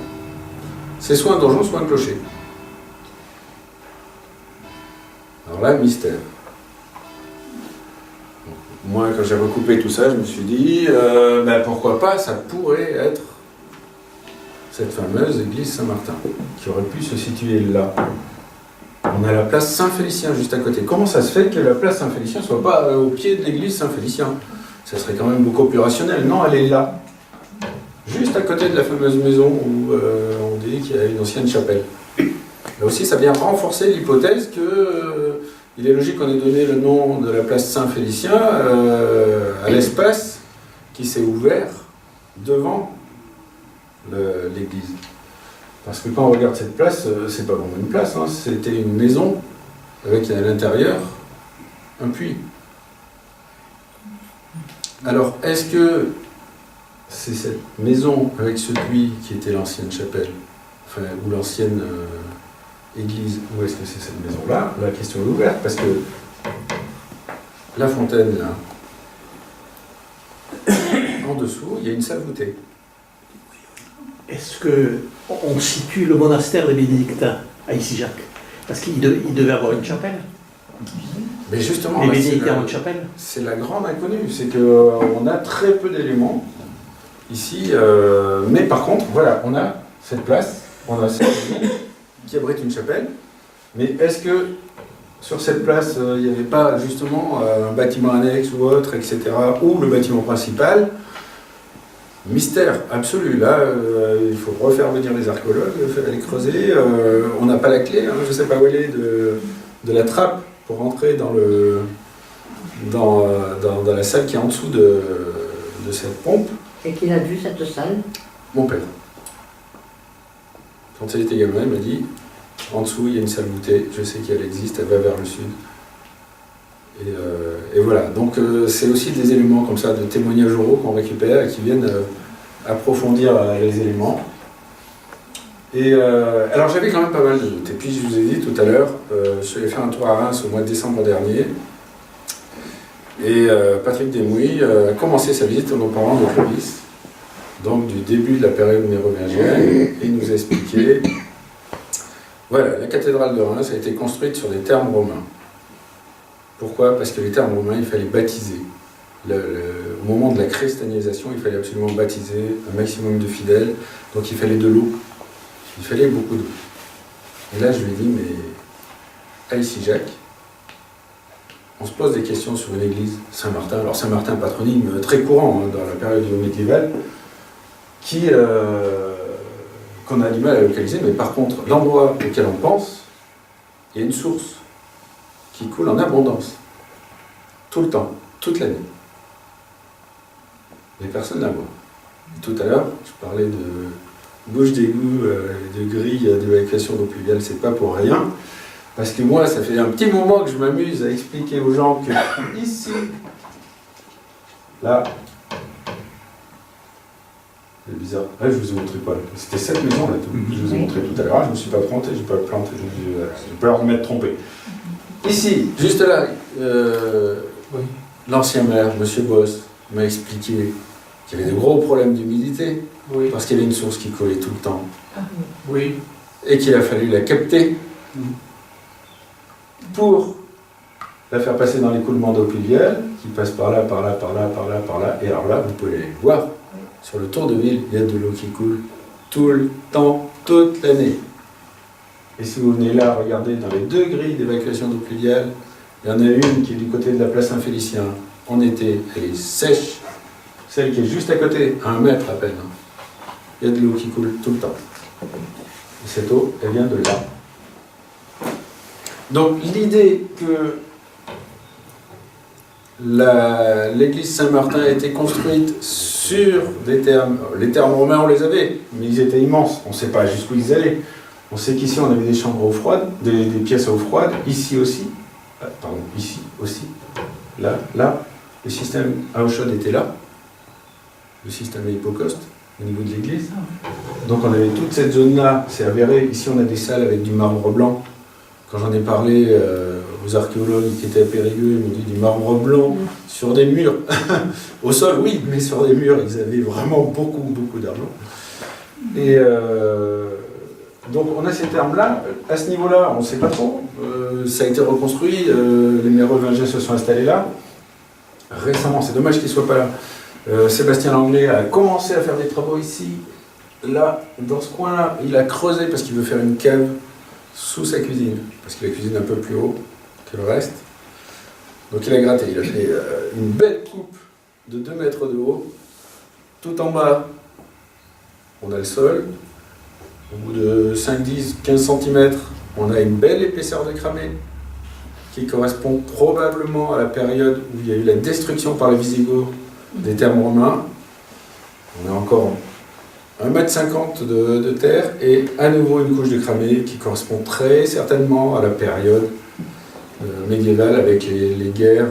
c'est soit un donjon, soit un clocher ». Alors là, mystère. moi, quand j'ai recoupé tout ça, je me suis dit, pourquoi pas, ça pourrait être cette fameuse église Saint-Martin, qui aurait pu se situer là. On a la place Saint-Félicien juste à côté. Comment ça se fait que la place Saint-Félicien ne soit pas au pied de l'église Saint-Félicien? Ça serait quand même beaucoup plus rationnel. Non, elle est là. Juste à côté de la fameuse maison où on dit qu'il y a une ancienne chapelle. Là aussi, ça vient renforcer l'hypothèse qu'il est logique qu'on ait donné le nom de la place Saint-Félicien à l'espace qui s'est ouvert devant l'église. Parce que quand on regarde cette place, c'est pas vraiment une place, hein, c'était une maison avec à l'intérieur un puits. Alors, est-ce que c'est cette maison avec ce puits qui était l'ancienne chapelle, enfin, ou l'ancienne église, ou est-ce que c'est cette maison-là? La question est ouverte, parce que la fontaine, là, en dessous, il y a une salle voûtée. Est-ce qu'on situe le monastère des Bénédictins à Issy-Jacques? Parce qu'il devait avoir une chapelle. Mais justement, Les là, Bénédictins ont une chapelle. c'est la grande inconnue, c'est qu'on a très peu d'éléments ici, mais par contre, voilà, on a cette place, on a cette maison qui abrite une chapelle, mais est-ce que sur cette place, il n'y avait pas justement un bâtiment annexe ou autre, etc., ou le bâtiment principal? Mystère absolu. Là, il faut refaire venir les archéologues, aller creuser. On n'a pas la clé, hein, je ne sais pas où elle est, de la trappe pour rentrer dans la salle qui est en dessous de cette pompe. Et qu'il a vu cette salle? Mon père. Quand il était gamin, il m'a dit, en dessous, il y a une salle voûtée, je sais qu'elle existe, elle va vers le sud. Et voilà, donc c'est aussi des éléments comme ça, de témoignages oraux qu'on récupère et qui viennent approfondir les éléments. Et alors j'avais quand même pas mal de doutes. Et puis je vous ai dit tout à l'heure, je suis allé faire un tour à Reims au mois de décembre dernier. Et Patrick Desmouilles a commencé sa visite en nous parlant de Clovis, donc du début de la période mérovingienne, et il nous a expliqué, voilà, la cathédrale de Reims a été construite sur des termes romains. Pourquoi? Parce que les termes romains, il fallait baptiser. Au moment de la christianisation, il fallait absolument baptiser un maximum de fidèles, donc il fallait de l'eau. Il fallait beaucoup d'eau. Et là, je lui ai dit, mais à Issy-Jacques, on se pose des questions sur une église, Saint-Martin. Alors Saint-Martin, patronyme très courant dans la période médiévale, qu'on a du mal à localiser, mais par contre, l'endroit auquel on pense, il y a une source qui coule en abondance, tout le temps, toute l'année. Les personnes la voient. Tout à l'heure, je parlais de bouche d'égout, de grille d'évacuation d'eau pluviale, c'est pas pour rien. Parce que moi, ça fait un petit moment que je m'amuse à expliquer aux gens que ici, là, c'est bizarre. Là, je vous ai montré pas. C'était cette maison là, je vous ai montré tout à l'heure. Je me suis pas planté, j'ai pas planté, j'ai peur de m'être trompé. Ici, juste là, l'ancien maire, M. Boss, m'a expliqué qu'il y avait de gros problèmes d'humidité, parce qu'il y avait une source qui collait tout le temps. Oui. Et qu'il a fallu la capter pour la faire passer dans l'écoulement d'eau pluviale, qui passe par là, par là, par là, par là, par là. Et alors là, vous pouvez aller voir, sur le tour de ville, il y a de l'eau qui coule tout le temps, toute l'année. Et si vous venez là, regardez dans les deux grilles d'évacuation d'eau pluviale, il y en a une qui est du côté de la place Saint-Félicien. En été, elle est sèche. Celle qui est juste à côté, à 1 mètre à peine. Il y a de l'eau qui coule tout le temps. Et cette eau, elle vient de là. Donc l'idée que l'église Saint-Martin a été construite sur des termes, les termes romains on les avait, mais ils étaient immenses, on ne sait pas jusqu'où ils allaient. On sait qu'ici on avait des chambres à eau froide, des pièces à eau froide, ici aussi, ici aussi, là, le système à eau chaude était là, le système à hypocauste au niveau de l'église. Donc on avait toute cette zone-là, c'est avéré, ici on a des salles avec du marbre blanc. Quand j'en ai parlé aux archéologues qui étaient à Périgueux, ils m'ont dit du marbre blanc sur des murs. Au sol, oui, mais sur des murs, ils avaient vraiment beaucoup, beaucoup d'argent. Et donc on a ces termes-là. À ce niveau-là, on ne sait pas trop. Ça a été reconstruit, les mérovingiens se sont installés là. récemment, c'est dommage qu'il ne soit pas là. Sébastien Langlais a commencé à faire des travaux ici. Là, dans ce coin-là, il a creusé parce qu'il veut faire une cave sous sa cuisine, parce que la cuisine est un peu plus haut que le reste. Donc il a gratté, il a fait une belle coupe de 2 mètres de haut. Tout en bas, on a le sol. Au bout de 5, 10, 15 cm, on a une belle épaisseur de cramé qui correspond probablement à la période où il y a eu la destruction par les Visigoths des termes romains. On a encore 1,50 m de terre et à nouveau une couche de cramé qui correspond très certainement à la période médiévale avec les guerres.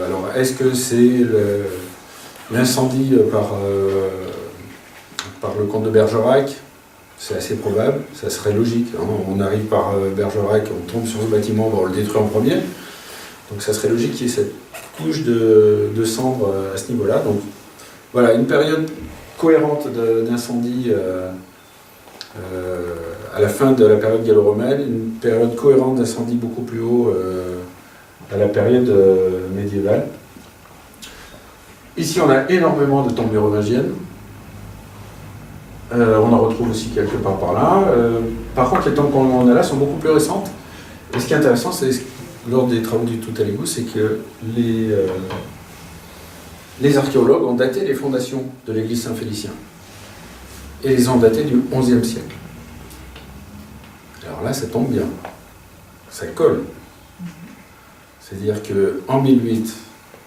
Alors, est-ce que c'est l'incendie par le comte de Bergerac? C'est assez probable, ça serait logique. Hein. On arrive par Bergerac, on tombe sur ce bâtiment, on le détruit en premier. Donc ça serait logique qu'il y ait cette couche de cendres à ce niveau-là. Donc voilà, une période cohérente d'incendie à la fin de la période gallo-romaine, une période cohérente d'incendie beaucoup plus haut à la période médiévale. Ici, on a énormément de tombes mérovingiennes. On en retrouve aussi quelque part par là. Par contre, les tombes qu'on a là sont beaucoup plus récentes. Et ce qui est intéressant, c'est lors des travaux du Tout-à-l'égout, c'est que les archéologues ont daté les fondations de l'église Saint-Félicien. Et les ont datées du XIe siècle. Alors là, ça tombe bien. Ça colle. C'est-à-dire qu'en 1008,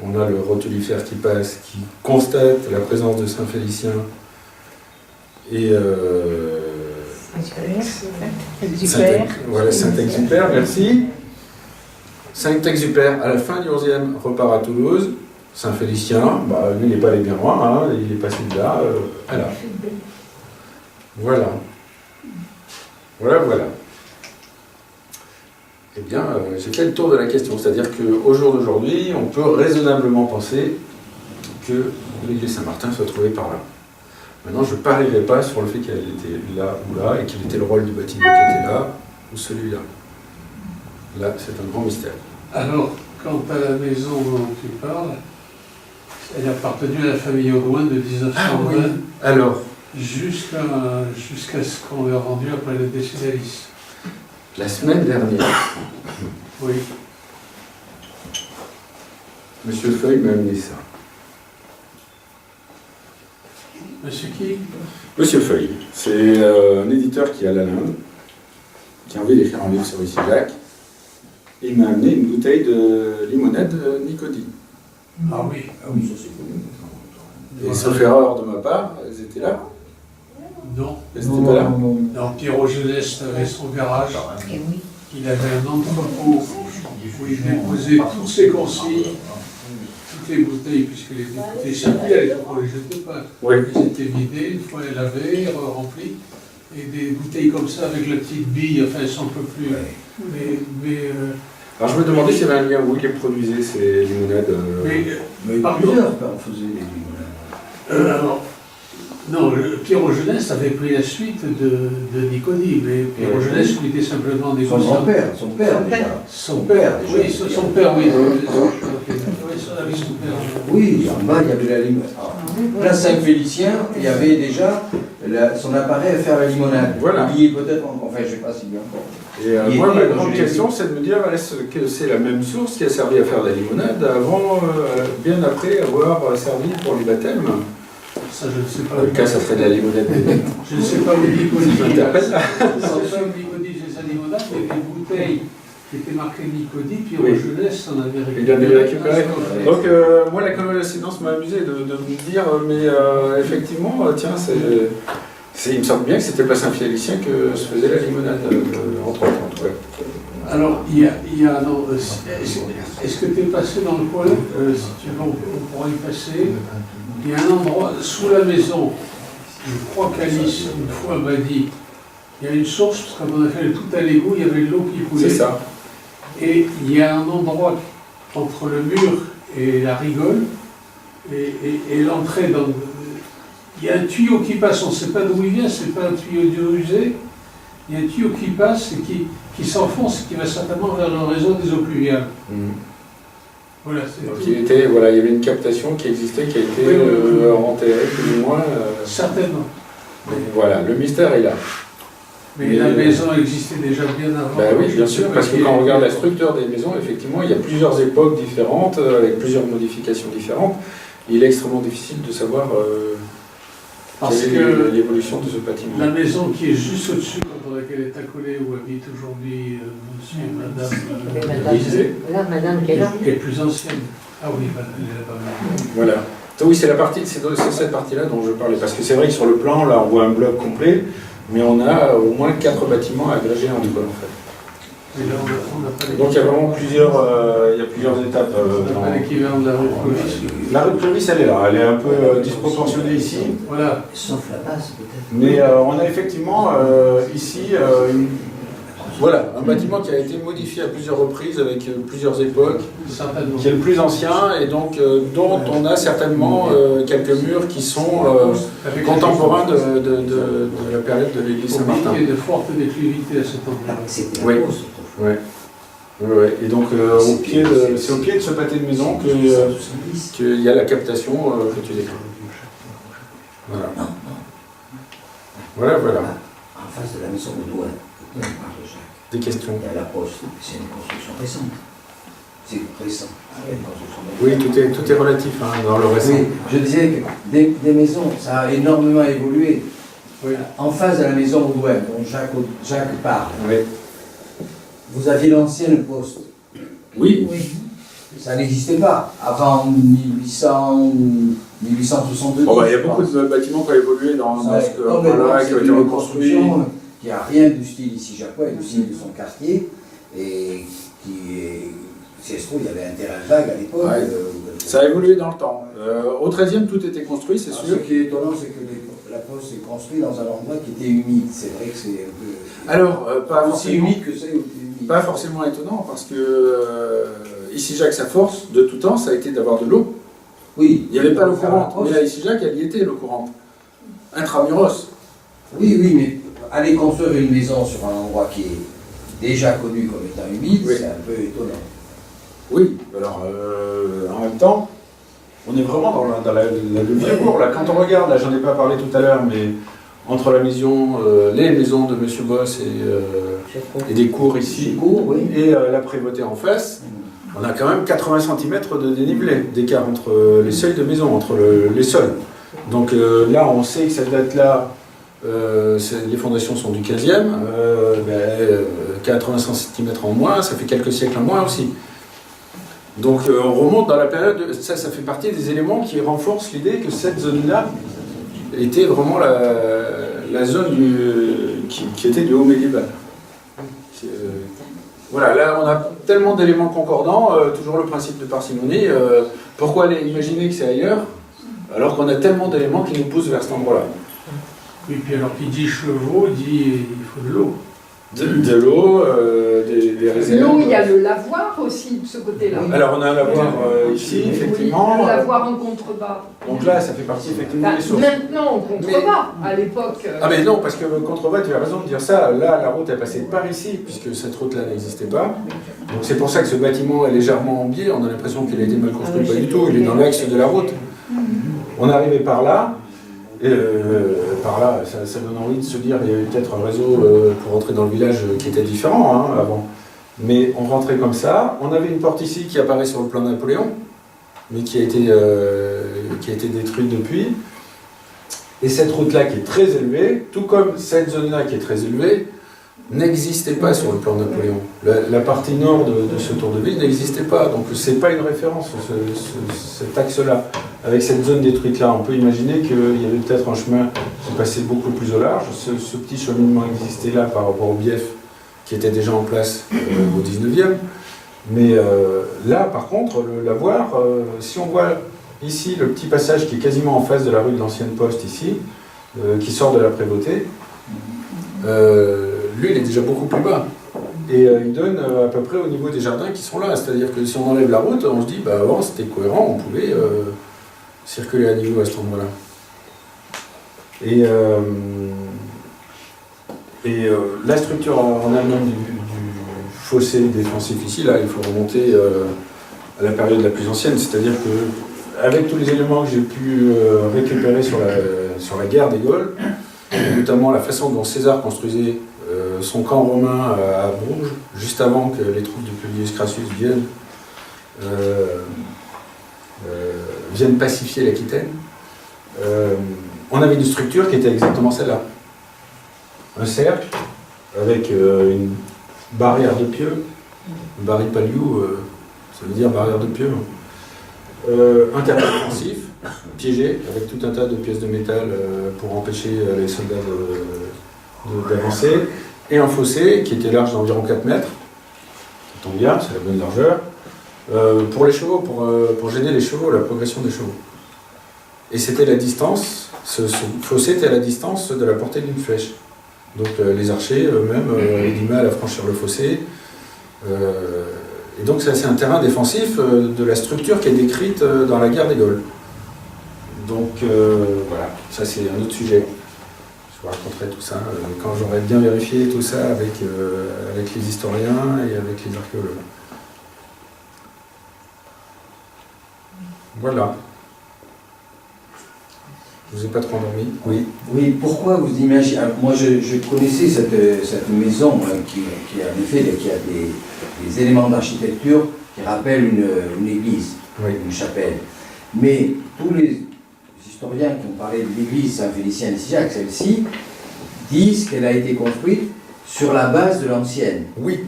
on a le rotulifère qui passe, qui constate la présence de Saint-Félicien et Saint-Exupère, merci. Saint-Exupère, à la fin du XIe, repart à Toulouse. Saint-Félicien, lui, il n'est pas allé bien loin, hein, il est passé de là. Voilà. Voilà. Eh bien, j'ai fait le tour de la question. C'est-à-dire qu'au jour d'aujourd'hui, on peut raisonnablement penser que l'église Saint-Martin se trouvait par là. Maintenant, je ne parierai pas sur le fait qu'elle était là ou là, et qu'il était le rôle du bâtiment qui était là ou celui-là. Là, c'est un grand mystère. Alors, quant à la maison dont tu parles, elle a appartenu à la famille Audouin de 1920 oui. Alors, jusqu'à ce qu'on l'ait rendu après le décès d'Alice. La semaine dernière, Oui. Monsieur Feuille m'a amené ça. Monsieur qui? Monsieur Feuille, c'est un éditeur qui est à la Linde, qui a envie d'écrire un livre sur Ici-Jacques. Il m'a amené une bouteille de limonade Nicodie. Ah oui, ça c'est connu. Et sauf erreur de ma part, elles étaient là. Non. Elles n'étaient pas là. Non, Pierrot Jeunesse avait son garage. Et oui. Il avait un entrepôt où il déposait toutes ses consignes, toutes les bouteilles, puisque les bouteilles circulaient à l'époque, on ne les jetait pas. Oui. Elles étaient vidées, une fois lavées, remplies. Et des bouteilles comme ça avec la petite bille, enfin elles sont un peu plus. Alors je me demandais s'il y avait un lien où il les produisait, ces limonades. Mais Pardon. plusieurs on faisait des limonades. Alors, non, Pierrot Jeunesse avait pris la suite de Nicodie, mais Pierrot Jeunesse lui était simplement Son négociant. grand-père, son père déjà. Son père, déjà. oui, son père, oui. Oui, son père. Oui, en bas il y avait la limonade. Place Saint-Félicien, il y avait déjà son appareil à faire la limonade. Voilà. Il y est peut-être encore, enfin je ne sais pas s'il y a encore. Et moi, ma grande question, c'est de me dire, est-ce que c'est la même source qui a servi à faire de la limonade avant, bien après avoir servi pour les baptêmes? Ça, je ne sais pas. En tout cas, ça serait de la limonade. Je ne sais pas où Nicodie. Je m'interpelle. Je ne sais pas où Nicodie faisait sa limonade, mais les bouteilles qui étaient marquées Nicodie, puis Oui. Pierrot Jeunesse en avait récupéré. Il avait récupéré. Donc, moi, la coïncidence m'a amusé de me dire, mais effectivement, tiens, il me semble bien que c'était place Saint-Félicien que se faisait la limonade, entre autres. Ouais. Alors, il y a non, est-ce que tu es passé dans le coin? Si tu veux, on pourra y passer. Il y a un endroit sous la maison, je crois qu'Alice, une fois, m'a dit, il y a une source, parce que quand on a fait le tout à l'égout, il y avait de l'eau qui coulait. C'est ça. Et il y a un endroit entre le mur et la rigole, et l'entrée dans... Il y a un tuyau qui passe, on ne sait pas d'où il vient, c'est pas un tuyau usé. Il y a un tuyau qui passe et qui s'enfonce et qui va certainement vers le réseau des eaux pluviales. Voilà, Donc c'est il y avait une captation qui existait, qui a été enterrée plus ou moins. certainement. Mais voilà, le mystère est là. Mais la maison existait déjà bien avant. Ben oui, bien sûr, parce que quand on regarde la structure des maisons, effectivement, il y a plusieurs époques différentes, avec plusieurs modifications différentes. Il est extrêmement difficile de savoir Parce quelle que est l'évolution de ce bâtiment. la maison qui est juste au-dessus, contre laquelle est accolée, où habite aujourd'hui monsieur et madame Lisée, Là, madame qui est là. est plus ancienne. Ah oui, elle est là-bas. Voilà. Donc oui, c'est cette partie-là dont je parlais, parce que c'est vrai que sur le plan, là, on voit un bloc complet, mais on a au moins 4 bâtiments agrégés entre eux, en fait. Et là, on n'a pas Donc il y a vraiment plusieurs étapes. on n'a pas l'équivalent de la rue Clovis. La rue Clovis, elle est là, elle est un peu disproportionnée ici, Voilà. Sauf la base, peut-être. mais on a effectivement ici voilà, un bâtiment qui a été modifié à plusieurs reprises avec plusieurs époques, Certainement. qui est le plus ancien et donc dont on a certainement quelques murs qui sont contemporains de la période de l'église Saint-Martin. Il y a de fortes déclivités à cet endroit. C'était Oui. la pause. Ouais. Ouais. Et donc c'est au pied de ce pâté de maison qu'il y a la captation que tu décris. Voilà. Non, non. Voilà. En face de la maison de Douai, on parle de Jacques. Des questions. Il y a la poste, c'est une construction récente. C'est récent. Une construction Oui, tout est relatif dans le récent. Oui, je disais que des maisons, ça a énormément évolué. Oui. En face de la maison Douai, dont Jacques parle, Oui. vous aviez l'ancienne poste. Oui. Ça n'existait pas avant 1800 ou 1872. Bon, il y a beaucoup de bâtiments qui ont évolué dans Ça, ce complètement, là qui c'est ont été une reconstruits. construction qui n'a rien du style ici jacquois, du style de son quartier, et qui est, si elle se trouve, il y avait un terrain vague à l'époque. Ouais. Ça a évolué dans le temps. Au 13e, tout était construit, c'est Alors, sûr. ce qui est étonnant, c'est que la poste est construite dans un endroit qui était humide. C'est vrai que c'est un peu. Alors, pas aussi forcément. humide que c'est humide. Pas forcément étonnant, parce que ici Jacques, sa force de tout temps, ça a été d'avoir de l'eau. Oui. Il n'y avait pas l'eau Faire courante, la poste. mais là, ici Jacques, elle y était, l'eau courante. Intramuros. Oui, mais aller construire une maison sur un endroit qui est déjà connu comme étant humide, Oui. c'est un peu étonnant. Oui, alors en même temps, on est vraiment dans le vieux bourg. Là, quand on regarde, là, j'en ai pas parlé tout à l'heure, mais entre la maison, les maisons de Monsieur Boss et des cours ici, Oui. et la prévôté en face, on a quand même 80 cm de dénivelé, d'écart entre les seuils de maison, entre les sols. Donc là, on sait que cette date-là, les fondations sont du 15e, 80 cm en moins, ça fait quelques siècles en moins aussi. Donc on remonte dans la période, ça fait partie des éléments qui renforcent l'idée que cette zone-là était vraiment la zone qui était du haut médiéval. Voilà, là on a tellement d'éléments concordants, toujours le principe de parcimonie. Pourquoi aller imaginer que c'est ailleurs, alors qu'on a tellement d'éléments qui nous poussent vers cet endroit-là? Oui, puis alors qui dit chevaux, dit il faut de l'eau. De l'eau, des réserves. L'eau, il y a le lavoir aussi de ce côté-là. Alors on a un lavoir ici, effectivement. Oui, le lavoir en contrebas. Donc là, ça fait partie effectivement Enfin, des sources. maintenant en contrebas, à l'époque. Ah mais non, parce que contrebas, tu as raison de dire ça. Là, la route est passée par ici, puisque cette route-là n'existait pas. Donc c'est pour ça que ce bâtiment est légèrement en biais. On a l'impression qu'il a été mal construit, pas du tout. Il est dans l'axe de la route. On est arrivé par là. Et par là, ça donne envie de se dire qu'il y avait peut-être un réseau pour rentrer dans le village qui était différent avant. Mais on rentrait comme ça. On avait une porte ici qui apparaît sur le plan de Napoléon, mais qui a été détruite depuis. Et cette route-là qui est très élevée, tout comme cette zone-là qui est très élevée, n'existait pas sur le plan de Napoléon. La partie nord de ce tour de ville n'existait pas, donc c'est pas une référence, cet axe-là. Avec cette zone détruite-là, on peut imaginer qu'il y avait peut-être un chemin qui passait beaucoup plus au large. Ce petit cheminement existait là par rapport au bief qui était déjà en place au 19e. Mais là, par contre, le lavoir, si on voit ici le petit passage qui est quasiment en face de la rue de l'Ancienne Poste ici, qui sort de la Prévôté, lui, il est déjà beaucoup plus bas. Et il donne à peu près au niveau des jardins qui sont là. C'est-à-dire que si on enlève la route, on se dit, bah avant c'était cohérent, on pouvait circuler à niveau à cet endroit-là. Et la structure en elle-même du fossé défensif ici, là, il faut remonter à la période la plus ancienne, c'est-à-dire que avec tous les éléments que j'ai pu récupérer sur la guerre des Gaules, notamment la façon dont César construisait son camp romain à Bourges, juste avant que les troupes de Publius Crassus viennent pacifier l'Aquitaine, on avait une structure qui était exactement celle-là. Un cercle avec une barrière de pieux, baril paliou, ça veut dire barrière de pieux, un terrain défensif, piégé, avec tout un tas de pièces de métal pour empêcher les soldats d'avancer, et un fossé qui était large d'environ 4 mètres, ça tombe bien, c'est la bonne largeur, pour les chevaux, pour gêner les chevaux, la progression des chevaux. Et c'était la distance, ce fossé était à la distance de la portée d'une flèche. Donc les archers eux-mêmes aient du mal à franchir le fossé. Et donc c'est un terrain défensif de la structure qui est décrite dans la guerre des Gaules. Donc voilà, ça c'est un autre sujet. Je vous raconterai tout ça quand j'aurai bien vérifié tout ça avec les historiens et avec les archéologues. Voilà. Je ne vous ai pas trop endormi. Oui. Oui, pourquoi vous imaginez... Alors, moi, je connaissais cette maison qui en effet qui a des éléments d'architecture qui rappellent une église, Oui. une chapelle. Mais tous les historiens qui ont parlé de l'église Saint-Félicien d'Issigeac, celle-ci, disent qu'elle a été construite sur la base de l'ancienne. Oui.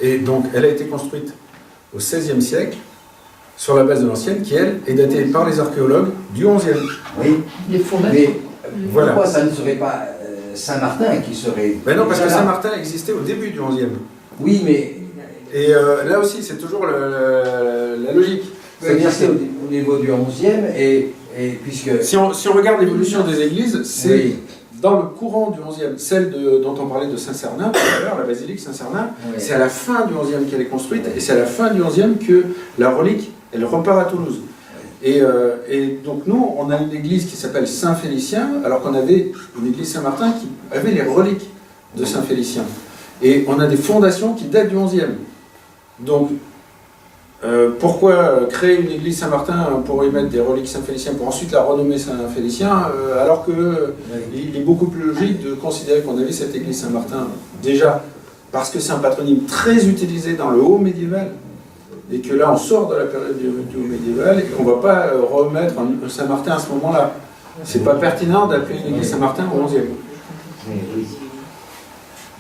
Et donc, elle a été construite au XVIe siècle, sur la base de l'ancienne, qui, elle, est datée par les archéologues du XIe. Oui. Les faux Mais Voilà. pourquoi ça ne serait pas Saint-Martin qui serait... Ben non, parce que déjà là? Saint-Martin existait au début du XIe. Oui, mais Et là aussi, c'est toujours la logique. ça existait au niveau du XIe et puisque... Si on regarde l'évolution des églises, c'est Oui. dans le courant du XIe. Celle dont on parlait de Saint-Cernin tout à l'heure, la basilique Saint-Cernin, Oui. c'est à la fin du XIe qu'elle est construite, et c'est à la fin du XIe que la relique, elle repart à Toulouse. Et donc nous, on a une église qui s'appelle Saint-Félicien, alors qu'on avait une église Saint-Martin qui avait les reliques de Saint-Félicien. Et on a des fondations qui datent du XIe. Donc, pourquoi créer une église Saint-Martin pour y mettre des reliques Saint-Félicien, pour ensuite la renommer Saint-Félicien, alors qu'il est beaucoup plus logique de considérer qu'on avait cette église Saint-Martin, déjà, parce que c'est un patronyme très utilisé dans le haut médiéval, et que là on sort de la période du haut médiéval, et qu'on ne va pas remettre un Saint-Martin à ce moment-là. C'est pas pertinent d'appeler une église Saint-Martin au XIe. Oui.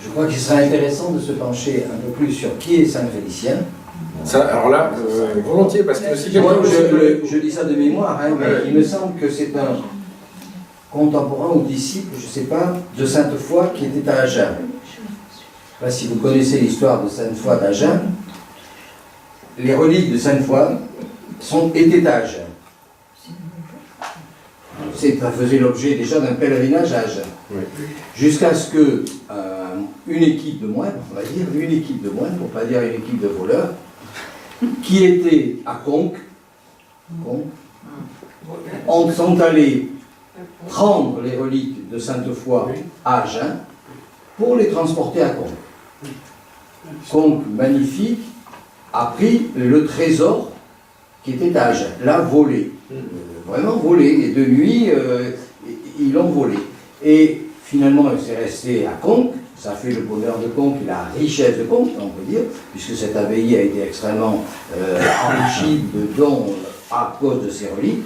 Je crois qu'il serait intéressant de se pencher un peu plus sur qui est Saint-Félicien. Ça, alors là, volontiers, parce que si Moi, quelqu'un... je dis ça de mémoire, hein, mais il me semble que c'est un contemporain ou disciple, je ne sais pas, de Sainte-Foy qui était à Agen. Je ne sais pas si vous connaissez l'histoire de Sainte-Foy d'Agen. Les reliques de Sainte-Foy étaient à Agen. Ça faisait l'objet déjà d'un pèlerinage à Agen. Oui. Jusqu'à ce que une équipe de moines, on va dire, une équipe de moines, pour ne pas dire une équipe de voleurs, qui était à Conques, sont allés prendre les reliques de Sainte-Foy à Agen pour les transporter à Conques. Conques, magnifique, a pris le trésor qui était à Agen, l'a volé, vraiment volé, et de nuit, ils l'ont volé. Et finalement, c'est resté à Conques. Ça fait le bonheur de Conques et la richesse de Conques, on peut dire, puisque cette abbaye a été extrêmement enrichie de dons à cause de ses reliques.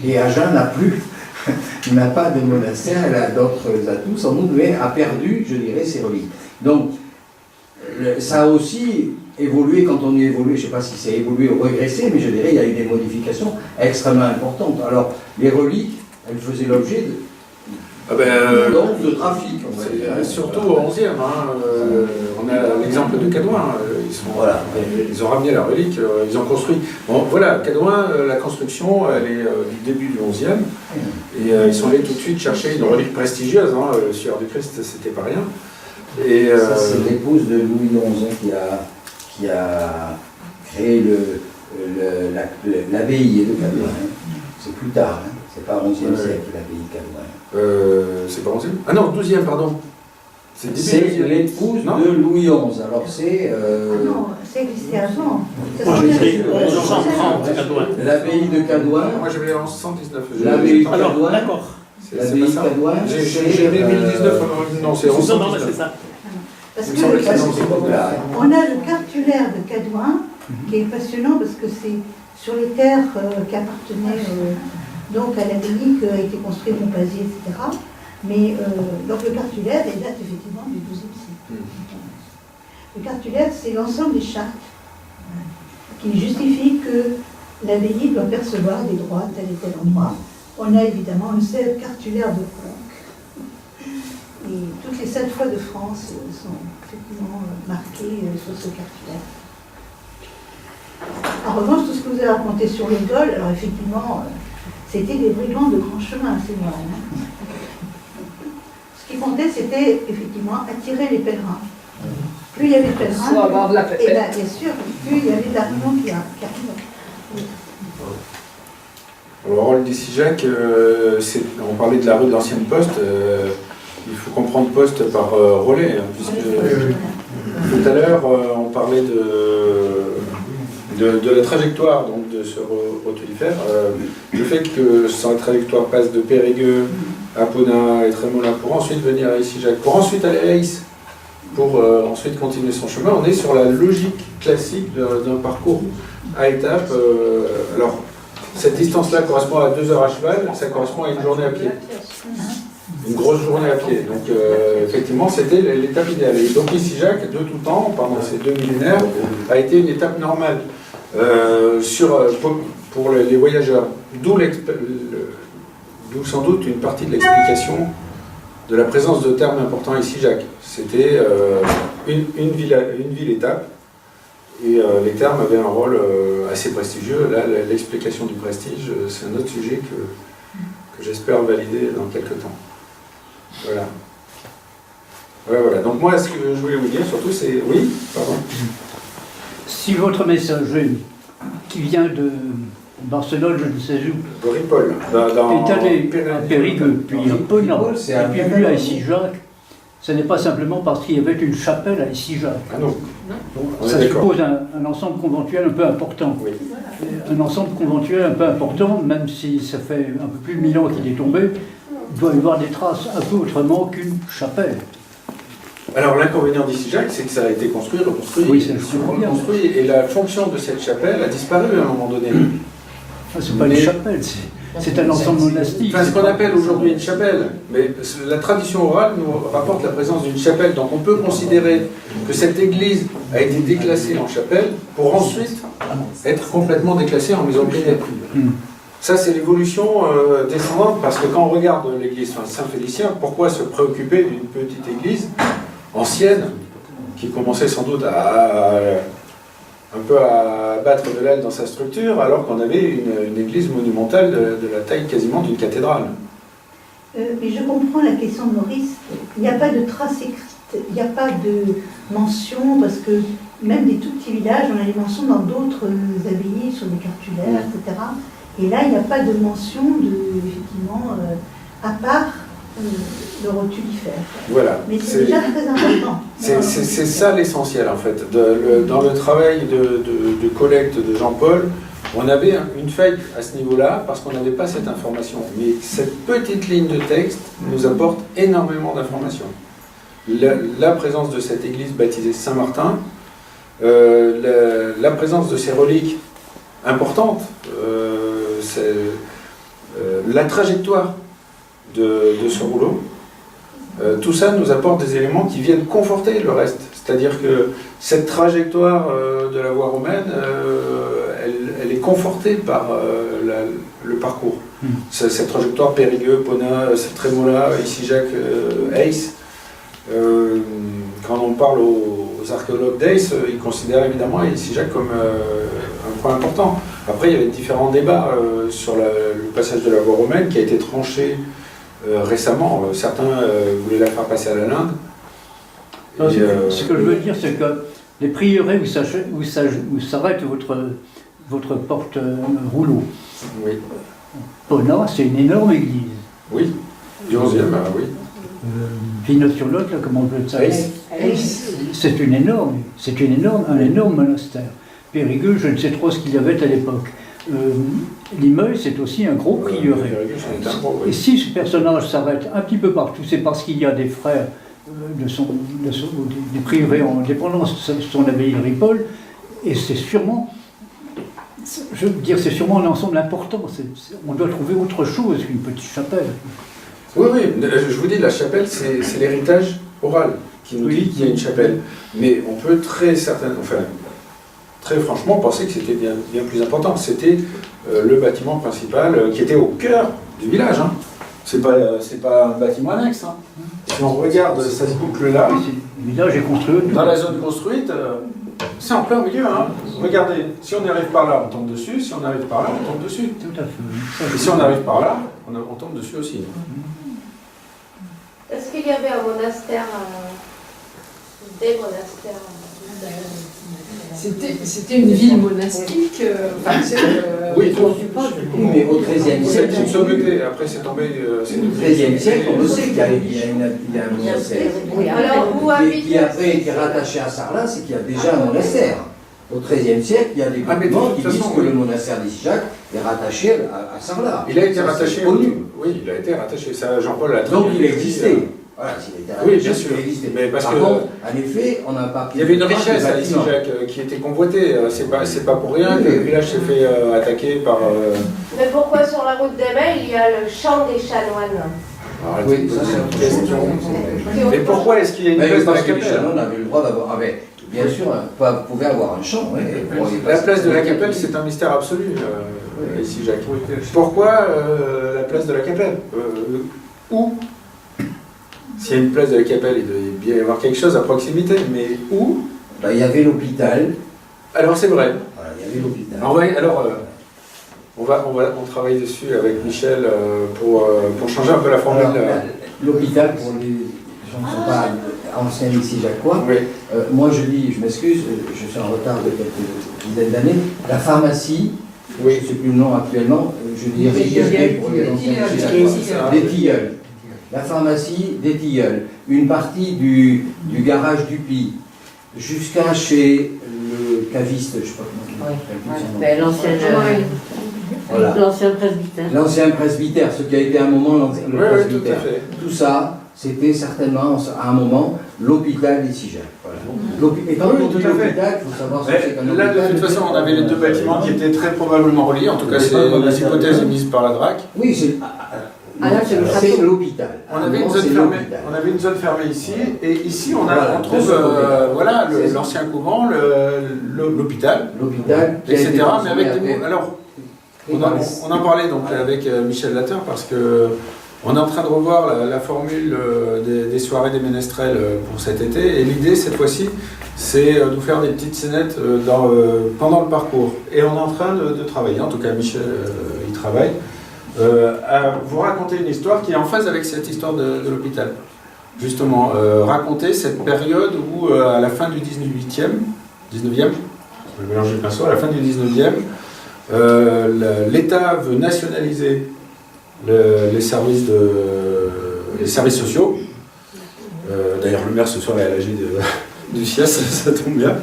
Et Agen n'a plus, n'a pas de monastère, elle a d'autres atouts sans doute, mais a perdu, je dirais, ses reliques. Donc, ça a aussi évolué, quand on y évolue, je ne sais pas si c'est évolué ou régressé, mais je dirais il y a eu des modifications extrêmement importantes. Alors, les reliques, elles faisaient l'objet de trafic. Surtout au XIe, on a l'exemple de Cadouin. Ils ont ramené la relique, ils ont construit. Bon, voilà, Cadouin, la construction, elle est du début du XIe, et ils sont allés tout de suite chercher une relique prestigieuse. Sueur du Christ, c'était pas rien. Et ça, c'est l'épouse de Louis XI qui a créé l'abbaye de Cadouin. C'est plus tard, c'est pas au XIe siècle l'abbaye de Cadouin. C'est pas 11e? Ah non, 12e, pardon. C'est l'épouse de Louis XI. Alors c'est... ça existait avant. Moi, j'ai écrit 1130 Cadouin. L'abbaye de Cadouin. Moi j'avais en 119. L'abbaye de Alors, Cadouin. d'accord. L'abbaye de Cadouin. J'ai mis 1019, non c'est Non, non, mais 119. c'est ça. Parce Il que me semble que c'est on a le cartulaire de Cadouin qui est passionnant parce que c'est sur les terres qui appartenaient donc à l'abbaye qui a été construit Montpazier, etc. Mais donc le cartulaire il date effectivement du XIIe siècle. Le cartulaire, c'est l'ensemble des chartes qui justifient que l'abbaye doit percevoir des droits à tel et tel endroit. On a évidemment le célèbre cartulaire de Conques. Et toutes les 7 fois de France sont effectivement marquées sur ce cartulaire. En revanche, tout ce que vous avez raconté sur les Gaules, alors effectivement, c'était des brigands de grand chemin, c'est vrai. Hein. Ce qui comptait, c'était effectivement attirer les pèlerins. Plus il y avait de pèlerins, Faut avoir de la pépette. et bien sûr, plus il y avait d'arguments qui arrivaient. Le rôle d'Issigeac, on parlait de la rue de l'ancienne poste, il faut comprendre poste par relais, hein, puisque tout à l'heure on parlait de la trajectoire donc, de ce rotulifère. Le fait que sa trajectoire passe de Périgueux à Pona et Trémola pour ensuite venir à Issigeac, pour ensuite aller à Aix, pour ensuite continuer son chemin, on est sur la logique classique d'un parcours à étapes. Alors, cette distance-là correspond à 2 heures à cheval, ça correspond à une journée à pied. Une grosse journée à pied. Donc, effectivement, c'était l'étape idéale. Et donc, Issigeac, de tout temps, pendant ces 2 millénaires, a été une étape normale pour les voyageurs. D'où sans doute une partie de l'explication de la présence de termes importants à Issigeac. C'était une ville-étape. Et les termes avaient un rôle assez prestigieux. Là, l'explication du prestige, c'est un autre sujet que j'espère valider dans quelques temps. Voilà. Voilà. Donc moi, ce que je voulais vous dire, surtout, c'est... Oui, pardon. Si votre messager, qui vient de Barcelone, je ne sais où, Ripoll, est allé à Périgueux, puis à Pona, et puis venu à Issigeac, ce n'est pas simplement parce qu'il y avait une chapelle à Issigeac. Ah non. Donc, ça suppose un ensemble conventuel un peu important. Oui. Un ensemble conventuel un peu important, même si ça fait un peu plus de 1000 ans qu'il est tombé, il doit y avoir des traces un peu autrement qu'une chapelle. Alors l'inconvénient d'Issigeac, c'est que ça a été construit, reconstruit, Oui, ça, je comprends bien. reconstruit, et la fonction de cette chapelle a disparu à un moment donné. C'est pas une chapelle, c'est un ensemble monastique. Enfin, ce qu'on appelle aujourd'hui une chapelle, mais la tradition orale nous rapporte la présence d'une chapelle, donc on peut considérer que cette église a été déclassée en chapelle pour ensuite être complètement déclassée en maison privée. Ça, c'est l'évolution descendante, parce que quand on regarde l'église Saint-Félicien, pourquoi se préoccuper d'une petite église ancienne, qui commençait sans doute un peu à battre de l'aile dans sa structure, alors qu'on avait une église monumentale de la taille quasiment d'une cathédrale. Mais je comprends la question de Maurice. Il n'y a pas de trace écrite, il n'y a pas de mention, parce que même des tout petits villages, on a des mentions dans d'autres abbayes, sur des cartulaires, etc. Et là, il n'y a pas de mention, effectivement, à part le rotulifère. Voilà. Mais c'est déjà très important. C'est ça l'essentiel, en fait. Dans le travail de collecte de Jean-Paul, on avait une faille à ce niveau-là, parce qu'on n'avait pas cette information. Mais cette petite ligne de texte nous apporte énormément d'informations. La présence de cette église baptisée Saint-Martin, la présence de ces reliques importantes, la trajectoire de ce rouleau, tout ça nous apporte des éléments qui viennent conforter le reste. C'est-à-dire que cette trajectoire de la voie romaine, elle est confortée par le parcours. Cette trajectoire Périgueux, Pona, Trémola, Issigeac, Aix. Quand on parle aux archéologues d'Aix, ils considèrent évidemment Issigeac comme un point important. Après, il y avait différents débats sur le passage de la voie romaine qui a été tranché récemment. Certains voulaient la faire passer à la Linde. Ce que je veux dire, c'est que les prieurés où s'arrête votre porte-rouleau. Oui. Pona, c'est une énorme église. Oui, du 11e, oui. Vinot-sur-Lot, là, comment on peut le savoir. C'est un énorme monastère. Périgueux, je ne sais trop ce qu'il y avait à l'époque. Limeuil, c'est aussi un gros prieuré. Et si ce personnage s'arrête un petit peu partout, c'est parce qu'il y a des frères des prieurés en dépendance de son abbaye de Ripoll, et c'est sûrement, je veux dire, c'est sûrement un ensemble important. On doit trouver autre chose qu'une petite chapelle. Oui, je vous dis, la chapelle, c'est l'héritage oral qui nous dit qu'il y a une chapelle, mais on peut très franchement penser que c'était bien plus important. C'était le bâtiment principal qui était au cœur du village. Hein. C'est pas un bâtiment annexe. Hein. Si on regarde cette boucle-là, le village est construit dans la zone construite, c'est en plein milieu. Hein. Regardez, si on arrive par là, on tombe dessus. Si on arrive par là, on tombe dessus. Tout à fait. Et si on arrive par là, on tombe dessus aussi. Est-ce qu'il y avait un monastère, des monastères C'était une ville monastique. Oui, mais au XIIIe c'est siècle, une sommité. Après, c'est tombé. au XIIIe siècle, on le sait qu'il y a un monastère. Alors, où Qui après été rattaché à Sarlat, c'est qu'il y a déjà un monastère. Au XIIIe siècle, il y a des documents qui disent que le monastère d'Issigeac est rattaché à Sarlat. Il a été rattaché au nu. Oui, il a été rattaché. Ça, Jean-Paul l'a Donc il existait. Voilà, s'il était rattaché, Oui, bien sûr. il existait. Mais parce Par que contre, en effet, on n'a pas. il y avait une richesse à Issigeac qui était convoitée. C'est pas pour rien que le village s'est fait attaquer par. Mais pourquoi sur la route d'Emel, il y a le champ des chanoines? Oui, ça c'est une question. Mais pourquoi est-ce qu'il y a une place de la Parce que les Capelle? chanoines avaient le droit d'avoir. Bien sûr, pouvaient avoir un champ. La place de la Capelle, c'est un mystère absolu, ici, Jacques. Pourquoi la place de la Capelle? Où? S'il y a une place de la Capelle, il doit bien y avoir quelque chose à proximité, mais où? Il y avait l'hôpital. Alors c'est vrai. Voilà, il y avait l'hôpital. Alors, on travaille dessus avec Michel pour changer un peu la formule. L'hôpital, pour les gens qui ne sont pas anciens ici jacquois, Oui. moi je dis, je m'excuse, je suis en retard de quelques dizaines d'années, la pharmacie, je ne sais plus le nom actuellement, je dirais pour les anciens des Tilleuls. La pharmacie des Tilleuls, une partie du garage du Pi, jusqu'à chez le caviste, je ne sais pas comment il s'appelle. Voilà. L'ancien presbytère. L'ancien presbytère, ce qui a été à un moment le presbytère. Tout à fait. Tout ça, c'était certainement à un moment l'hôpital d'Issigeac. Voilà. Et quand on dit l'hôpital, il faut savoir ce que c'est qu'un hôpital. Là, de toute façon, on avait les deux bâtiments qui étaient très probablement reliés. En tout cas, c'est les hypothèses émises par la DRAC. Oui, c'est l'hôpital. On avait une zone fermée ici, et ici on trouve l'ancien couvent, l'hôpital, etc. Mais avec des mots. Alors, on en parlait donc avec Michel Lateur parce que on est en train de revoir la formule des soirées des ménestrels pour cet été, et l'idée cette fois-ci, c'est de nous faire des petites scénettes pendant le parcours. Et on est en train de travailler, en tout cas Michel y travaille, à vous raconter une histoire qui est en phase avec cette histoire de l'hôpital. Justement, raconter cette période où, à la fin du 19e, je vais mélanger le pinceau, à la fin du 19e, l'État veut nationaliser les services sociaux. D'ailleurs, le maire ce soir est à l'AG du CIAS, ça tombe bien.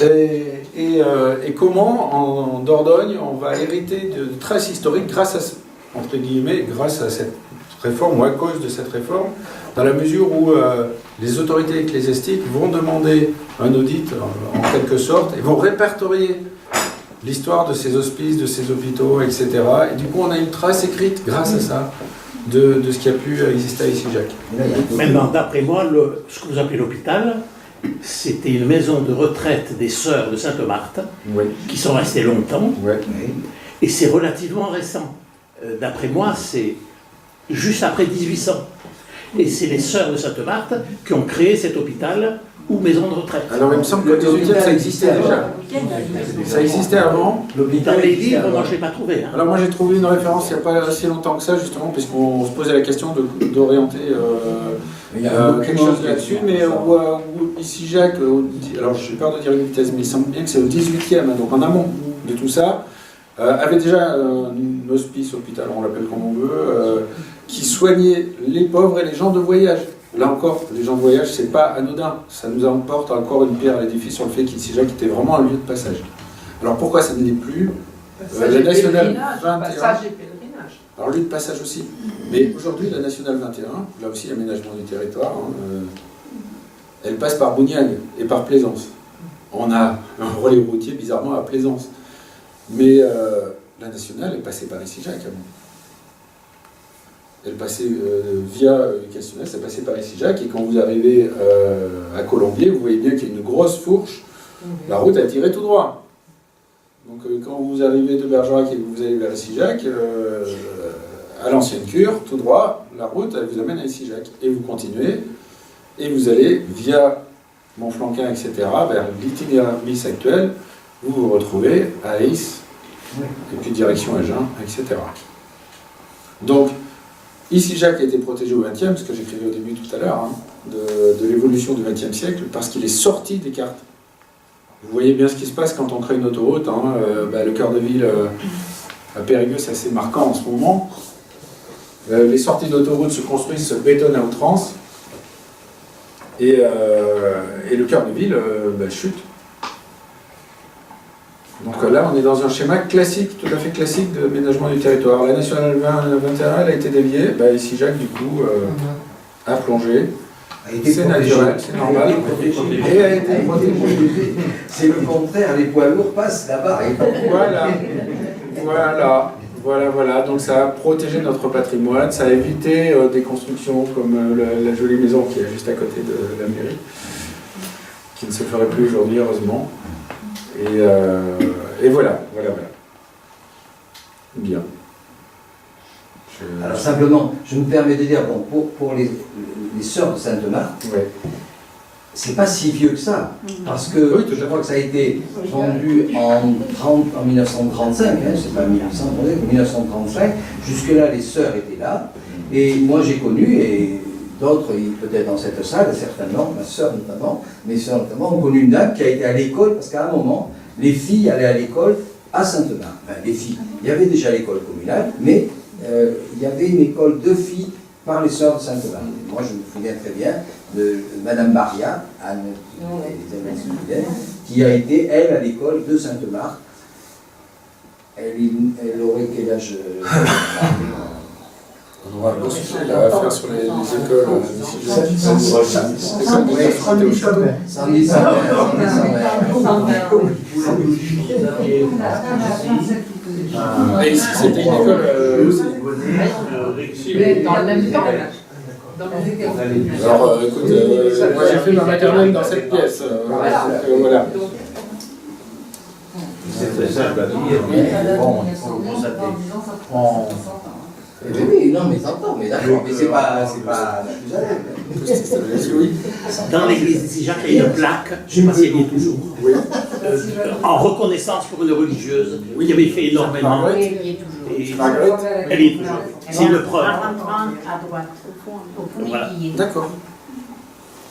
Et comment en Dordogne on va hériter de traces historiques grâce à cette réforme ou à cause de cette réforme, dans la mesure où les autorités ecclésiastiques vont demander un audit en quelque sorte et vont répertorier l'histoire de ces hospices, de ces hôpitaux, etc. Et du coup on a une trace écrite grâce à ça de ce qui a pu exister à Issigeac. Maintenant, d'après moi, ce que vous appelez l'hôpital, c'était une maison de retraite des sœurs de Sainte-Marthe, qui sont restées longtemps, et c'est relativement récent. D'après moi, c'est juste après 1800. Et c'est les sœurs de Sainte-Marthe qui ont créé cet hôpital ou maison de retraite. Alors il me semble que le 18e, ça existait déjà. Ça existait avant. Dans les livres, moi je ne l'ai pas trouvé. Hein. Alors moi j'ai trouvé une référence il n'y a pas si longtemps que ça, justement, puisqu'on se posait la question d'orienter quelque chose là-dessus, mais où Issigeac, alors je suis peur de dire une vitesse, mais il semble bien que c'est au 18e, donc en amont de tout ça, avait déjà un hospice, hôpital, on l'appelle comme on veut, qui soignait les pauvres et les gens de voyage. Là encore, les gens de voyage, c'est pas anodin. Ça nous apporte encore une pierre à l'édifice sur le fait qu'Issigeac était vraiment un lieu de passage. Alors pourquoi ça ne l'est plus? La Nationale 21. Passage et pèlerinage. Alors lieu de passage aussi. Mais aujourd'hui, la Nationale 21, là aussi l'aménagement du territoire, elle passe par Bougnac et par Plaisance. On a un relais routier bizarrement à Plaisance. Mais la Nationale est passée par Issigeac avant. Elle passait via Castellet, c'est passé par Issigeac, et quand vous arrivez à Colombier, vous voyez bien qu'il y a une grosse fourche. La route a tiré tout droit. Donc quand vous arrivez de Bergerac et que vous allez vers Issigeac, à l'ancienne cure, tout droit, la route elle vous amène à Issigeac. Et vous continuez, et vous allez via Montflanquin, etc., vers l'itinéraire bis actuel, vous vous retrouvez à Aïs, et puis direction Agen, etc. Donc, Issigeac a été protégé au XXe, ce que j'écrivais au début tout à l'heure, de l'évolution du XXe siècle, parce qu'il est sorti des cartes. Vous voyez bien ce qui se passe quand on crée une autoroute. Le cœur de ville à Périgueux, c'est assez marquant en ce moment. Les sorties d'autoroute se construisent, se bétonnent à outrance, et le cœur de ville chute. Donc là, on est dans un schéma classique, tout à fait classique de aménagement du territoire. La Nationale 21, elle a été déviée. Issigeac, du coup, a plongé. C'est naturel, c'est normal. Et a été protégée. C'est le contraire, les poids lourds passent là-bas. Voilà. Donc ça a protégé notre patrimoine, ça a évité des constructions comme la jolie maison qui est juste à côté de la mairie, qui ne se ferait plus aujourd'hui, heureusement. Et voilà. Bien. Alors simplement, je me permets de dire, pour les sœurs de Sainte-Marthe, ouais. C'est pas si vieux que ça, parce que je crois que ça a été vendu en 1935, c'est pas 1935, jusque-là les sœurs étaient là, et moi j'ai connu, et d'autres, peut-être dans cette salle, certainement, ma sœur notamment, mes sœurs notamment, ont connu une dame qui a été à l'école, parce qu'à un moment, les filles allaient à l'école à Sainte-Marthe. Enfin, les filles, il y avait déjà l'école communale, mais il y avait une école de filles par les sœurs de Sainte-Marthe. Moi, je me souviens très bien de Madame Maria, Anne, qui a été, elle, à l'école de Sainte-Marthe. Elle aurait quel âge On va faire sur les écoles. Et ici, c'était une école dans le même temps. Alors, écoute, moi j'ai fait ma maternelle dans cette pièce. Voilà. C'est très simple à dire, mais bon, il faut constater. Oui, non, mais j'entends, mais d'accord, mais c'est pas la plus à l'aise. Dans l'église d'Issigeac, il y a une plaque, je ne sais pas si elle y est toujours, en reconnaissance pour une religieuse qui avait fait énormément. Oui, il y est toujours. Marguerite. Elle y est toujours. C'est le preuve. À droite, au fond, Voilà. il y est. D'accord.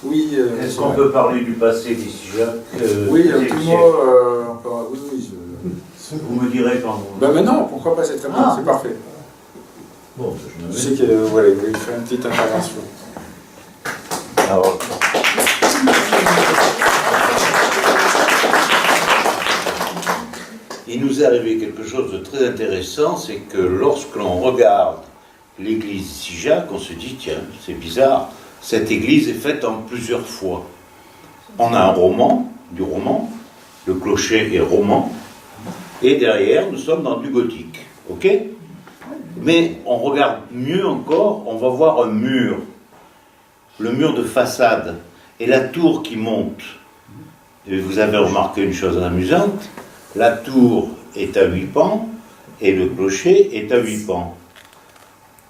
Oui. Est-ce qu'on peut parler du passé d'Issigeac? Oui, un petit mot. Vous me direz quand vous... maintenant, pourquoi pas, c'est très bien, c'est parfait. Bon, Je sais qu'il voulait faire une petite intervention. Alors... Il nous est arrivé quelque chose de très intéressant, c'est que lorsque l'on regarde l'église d'Issigeac, on se dit, tiens, c'est bizarre, cette église est faite en plusieurs fois. On a un roman, le clocher est roman, et derrière, nous sommes dans du gothique, ok? Mais on regarde mieux encore, on va voir un mur, le mur de façade, et la tour qui monte. Et vous avez remarqué une chose amusante, la tour est à 8 pans, et le clocher est à 8 pans.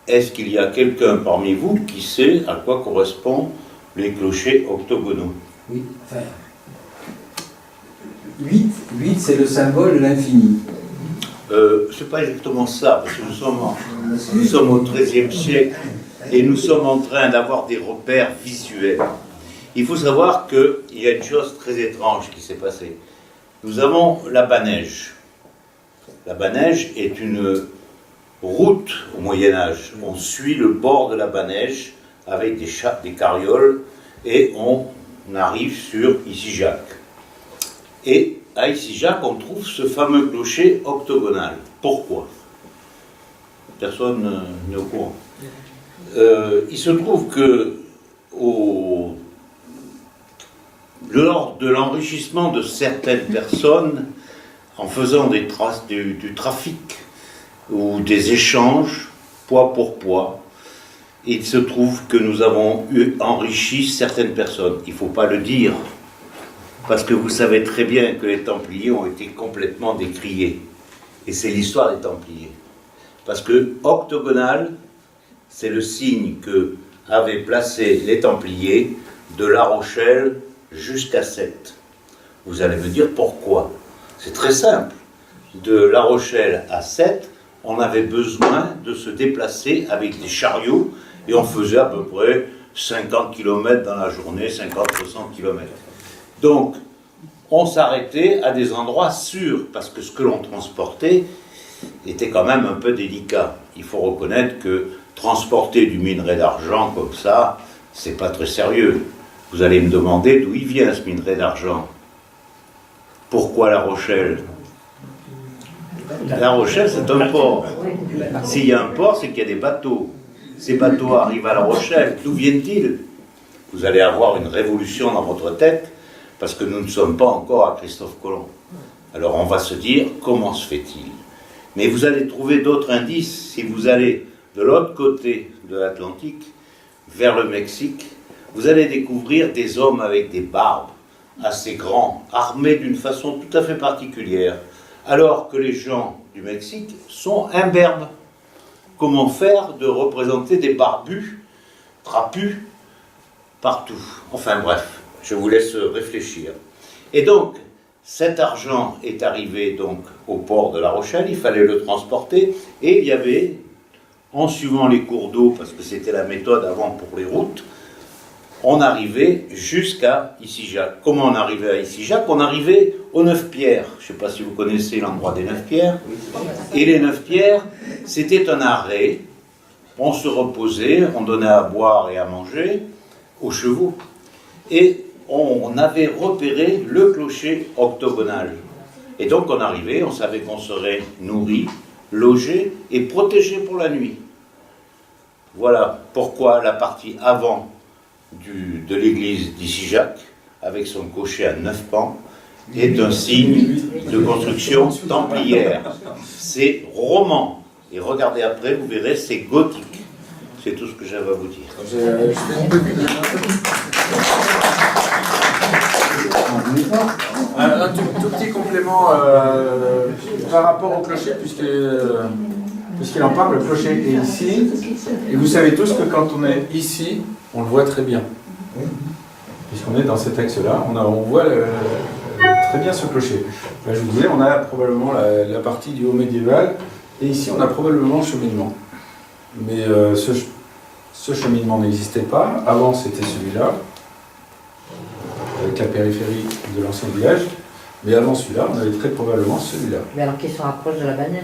Est-ce qu'il y a quelqu'un parmi vous qui sait à quoi correspondent les clochers octogonaux? Oui, enfin... 8 c'est le symbole de l'infini. C'est pas exactement ça, parce que nous sommes au XIIIe siècle et nous sommes en train d'avoir des repères visuels. Il faut savoir qu'il y a une chose très étrange qui s'est passée. Nous avons la Baneige. La Banège est une route au Moyen-Âge. On suit le bord de la Banège avec des carrioles et on arrive sur Issy-Jacques. Et à Issy-Jacques, on trouve ce fameux clocher octogonal. Pourquoi? Personne n'est au courant. Il se trouve que lors de l'enrichissement de certaines personnes, en faisant du trafic ou des échanges, poids pour poids, il se trouve que nous avons enrichi certaines personnes. Il ne faut pas le dire, parce que vous savez très bien que les Templiers ont été complètement décriés. Et c'est l'histoire des Templiers. Parce que octogonal, c'est le signe que avaient placé les Templiers de La Rochelle jusqu'à Sète. Vous allez me dire pourquoi. C'est très simple. De La Rochelle à Sète, on avait besoin de se déplacer avec des chariots et on faisait à peu près 50 km dans la journée, 50-60 km. Donc, on s'arrêtait à des endroits sûrs parce que ce que l'on transportait était quand même un peu délicat. Il faut reconnaître que transporter du minerai d'argent comme ça, c'est pas très sérieux. Vous allez me demander d'où il vient ce minerai d'argent. Pourquoi La Rochelle? La Rochelle, c'est un port. S'il y a un port, c'est qu'il y a des bateaux. Ces bateaux arrivent à La Rochelle. D'où viennent-ils? Vous allez avoir une révolution dans votre tête parce que nous ne sommes pas encore à Christophe Colomb. Alors on va se dire, comment se fait-il? Mais vous allez trouver d'autres indices si vous allez de l'autre côté de l'Atlantique, vers le Mexique. Vous allez découvrir des hommes avec des barbes assez grands, armés d'une façon tout à fait particulière, alors que les gens du Mexique sont imberbes. Comment faire de représenter des barbus, trapus, partout? Enfin bref, je vous laisse réfléchir. Et donc, cet argent est arrivé donc au port de La Rochelle, il fallait le transporter, et il y avait, en suivant les cours d'eau, parce que c'était la méthode avant pour les routes, on arrivait jusqu'à Issy-Jacques. Comment on arrivait à Issy-Jacques? On arrivait aux 9 pierres. Je ne sais pas si vous connaissez l'endroit des 9 pierres. Et les 9 pierres, c'était un arrêt. On se reposait, on donnait à boire et à manger aux chevaux. Et on avait repéré le clocher octogonal. Et donc on arrivait, on savait qu'on serait nourri, logé et protégé pour la nuit. Voilà pourquoi la partie avant de l'église d'Issy-Jacques, avec son cocher à 9 pans, est un signe de construction templière. C'est roman. Et regardez après, vous verrez, c'est gothique. C'est tout ce que j'avais à vous dire. Un tout petit complément par rapport au clocher, puisqu'il en parle, le clocher est ici. Et vous savez tous que quand on est ici, on le voit très bien. Puisqu'on est dans cet axe-là, on voit très bien ce clocher. Là, je vous disais, on a probablement la partie du haut médiéval, et ici, on a probablement le cheminement. Mais ce cheminement n'existait pas. Avant, c'était celui-là, avec la périphérie de l'ancien village. Mais avant celui-là, on avait très probablement celui-là. Mais alors qui se rapproche de la Banège?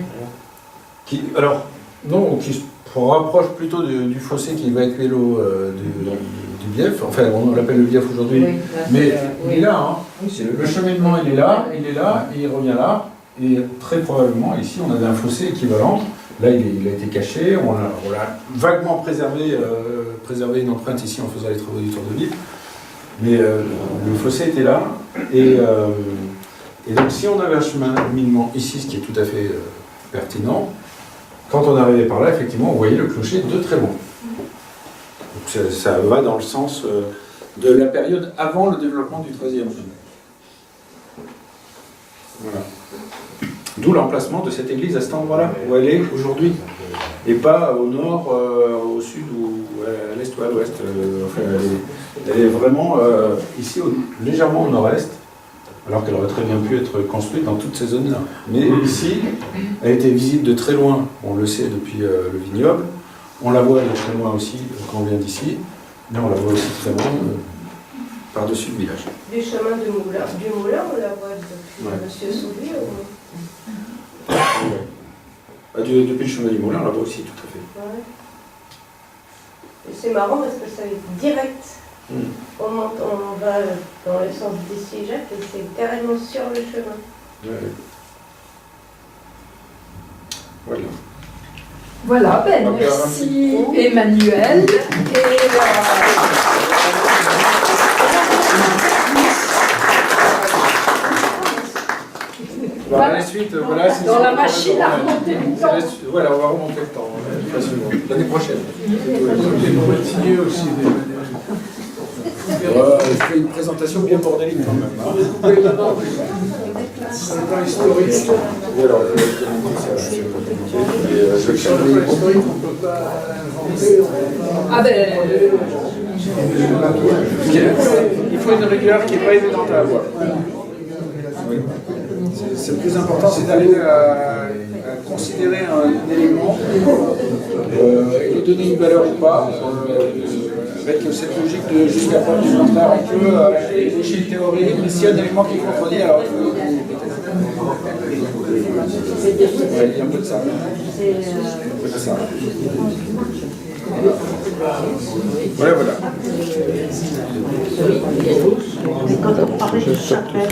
Alors, non, qui se rapproche plutôt du fossé qui évacuait l'eau du Bief. Enfin, on l'appelle le Bief aujourd'hui. Oui, mais il est là. Hein. Oui, le cheminement, il est là, et il revient là. Et très probablement, ici, on avait un fossé équivalent. Là, il a été caché. On l'a vaguement préservé une empreinte ici en faisant les travaux du Tour de Ville. Mais le fossé était là. Et donc, si on avait un cheminement ici, ce qui est tout à fait pertinent, quand on arrivait par là, effectivement, on voyait le clocher de très loin. Donc ça va dans le sens de la période avant le développement du XIIIe. Voilà. D'où l'emplacement de cette église à cet endroit-là, où elle est aujourd'hui. Et pas au nord, au sud, ou à l'est ou à l'ouest. Enfin, elle est vraiment ici, légèrement au nord-est, alors qu'elle aurait très bien pu être construite dans toutes ces zones-là. Mais ici, elle a été visible de très loin, on le sait depuis le vignoble. On la voit de très loin aussi quand on vient d'ici, mais on la voit aussi très loin par-dessus le village. Du chemin du moulin, on la voit depuis Monsieur Soulier. Depuis le chemin du Moulin, là-bas aussi, tout à fait. Ouais. Et c'est marrant parce que ça est direct. On va dans le sens d'ici Jacques et c'est carrément sur le chemin. Ouais. Voilà. Voilà, ben, Donc, merci Emmanuel. Voilà, la suite, voilà, c'est dans la machine à remonter le temps. Voilà, on va remonter le temps facilement. L'année prochaine. J'ai continué aussi d'Emmanuel. Je fais une présentation bien bordélique quand même. Sur le plan historique. Oui, alors, Sur le plan historique, on ne peut pas inventer. Ah ben, il faut une rigueur qui n'est pas évidente à avoir. Oui. C'est le plus important, c'est d'aller considérer un élément et lui donner une valeur ou pas, avec cette logique de jusqu'à preuve du contraire, on peut lécher une théorie, mais s'il y a un élément qui contredit, alors il y a un peu de ça. Voilà, voilà. Quand on parlait de chapelle.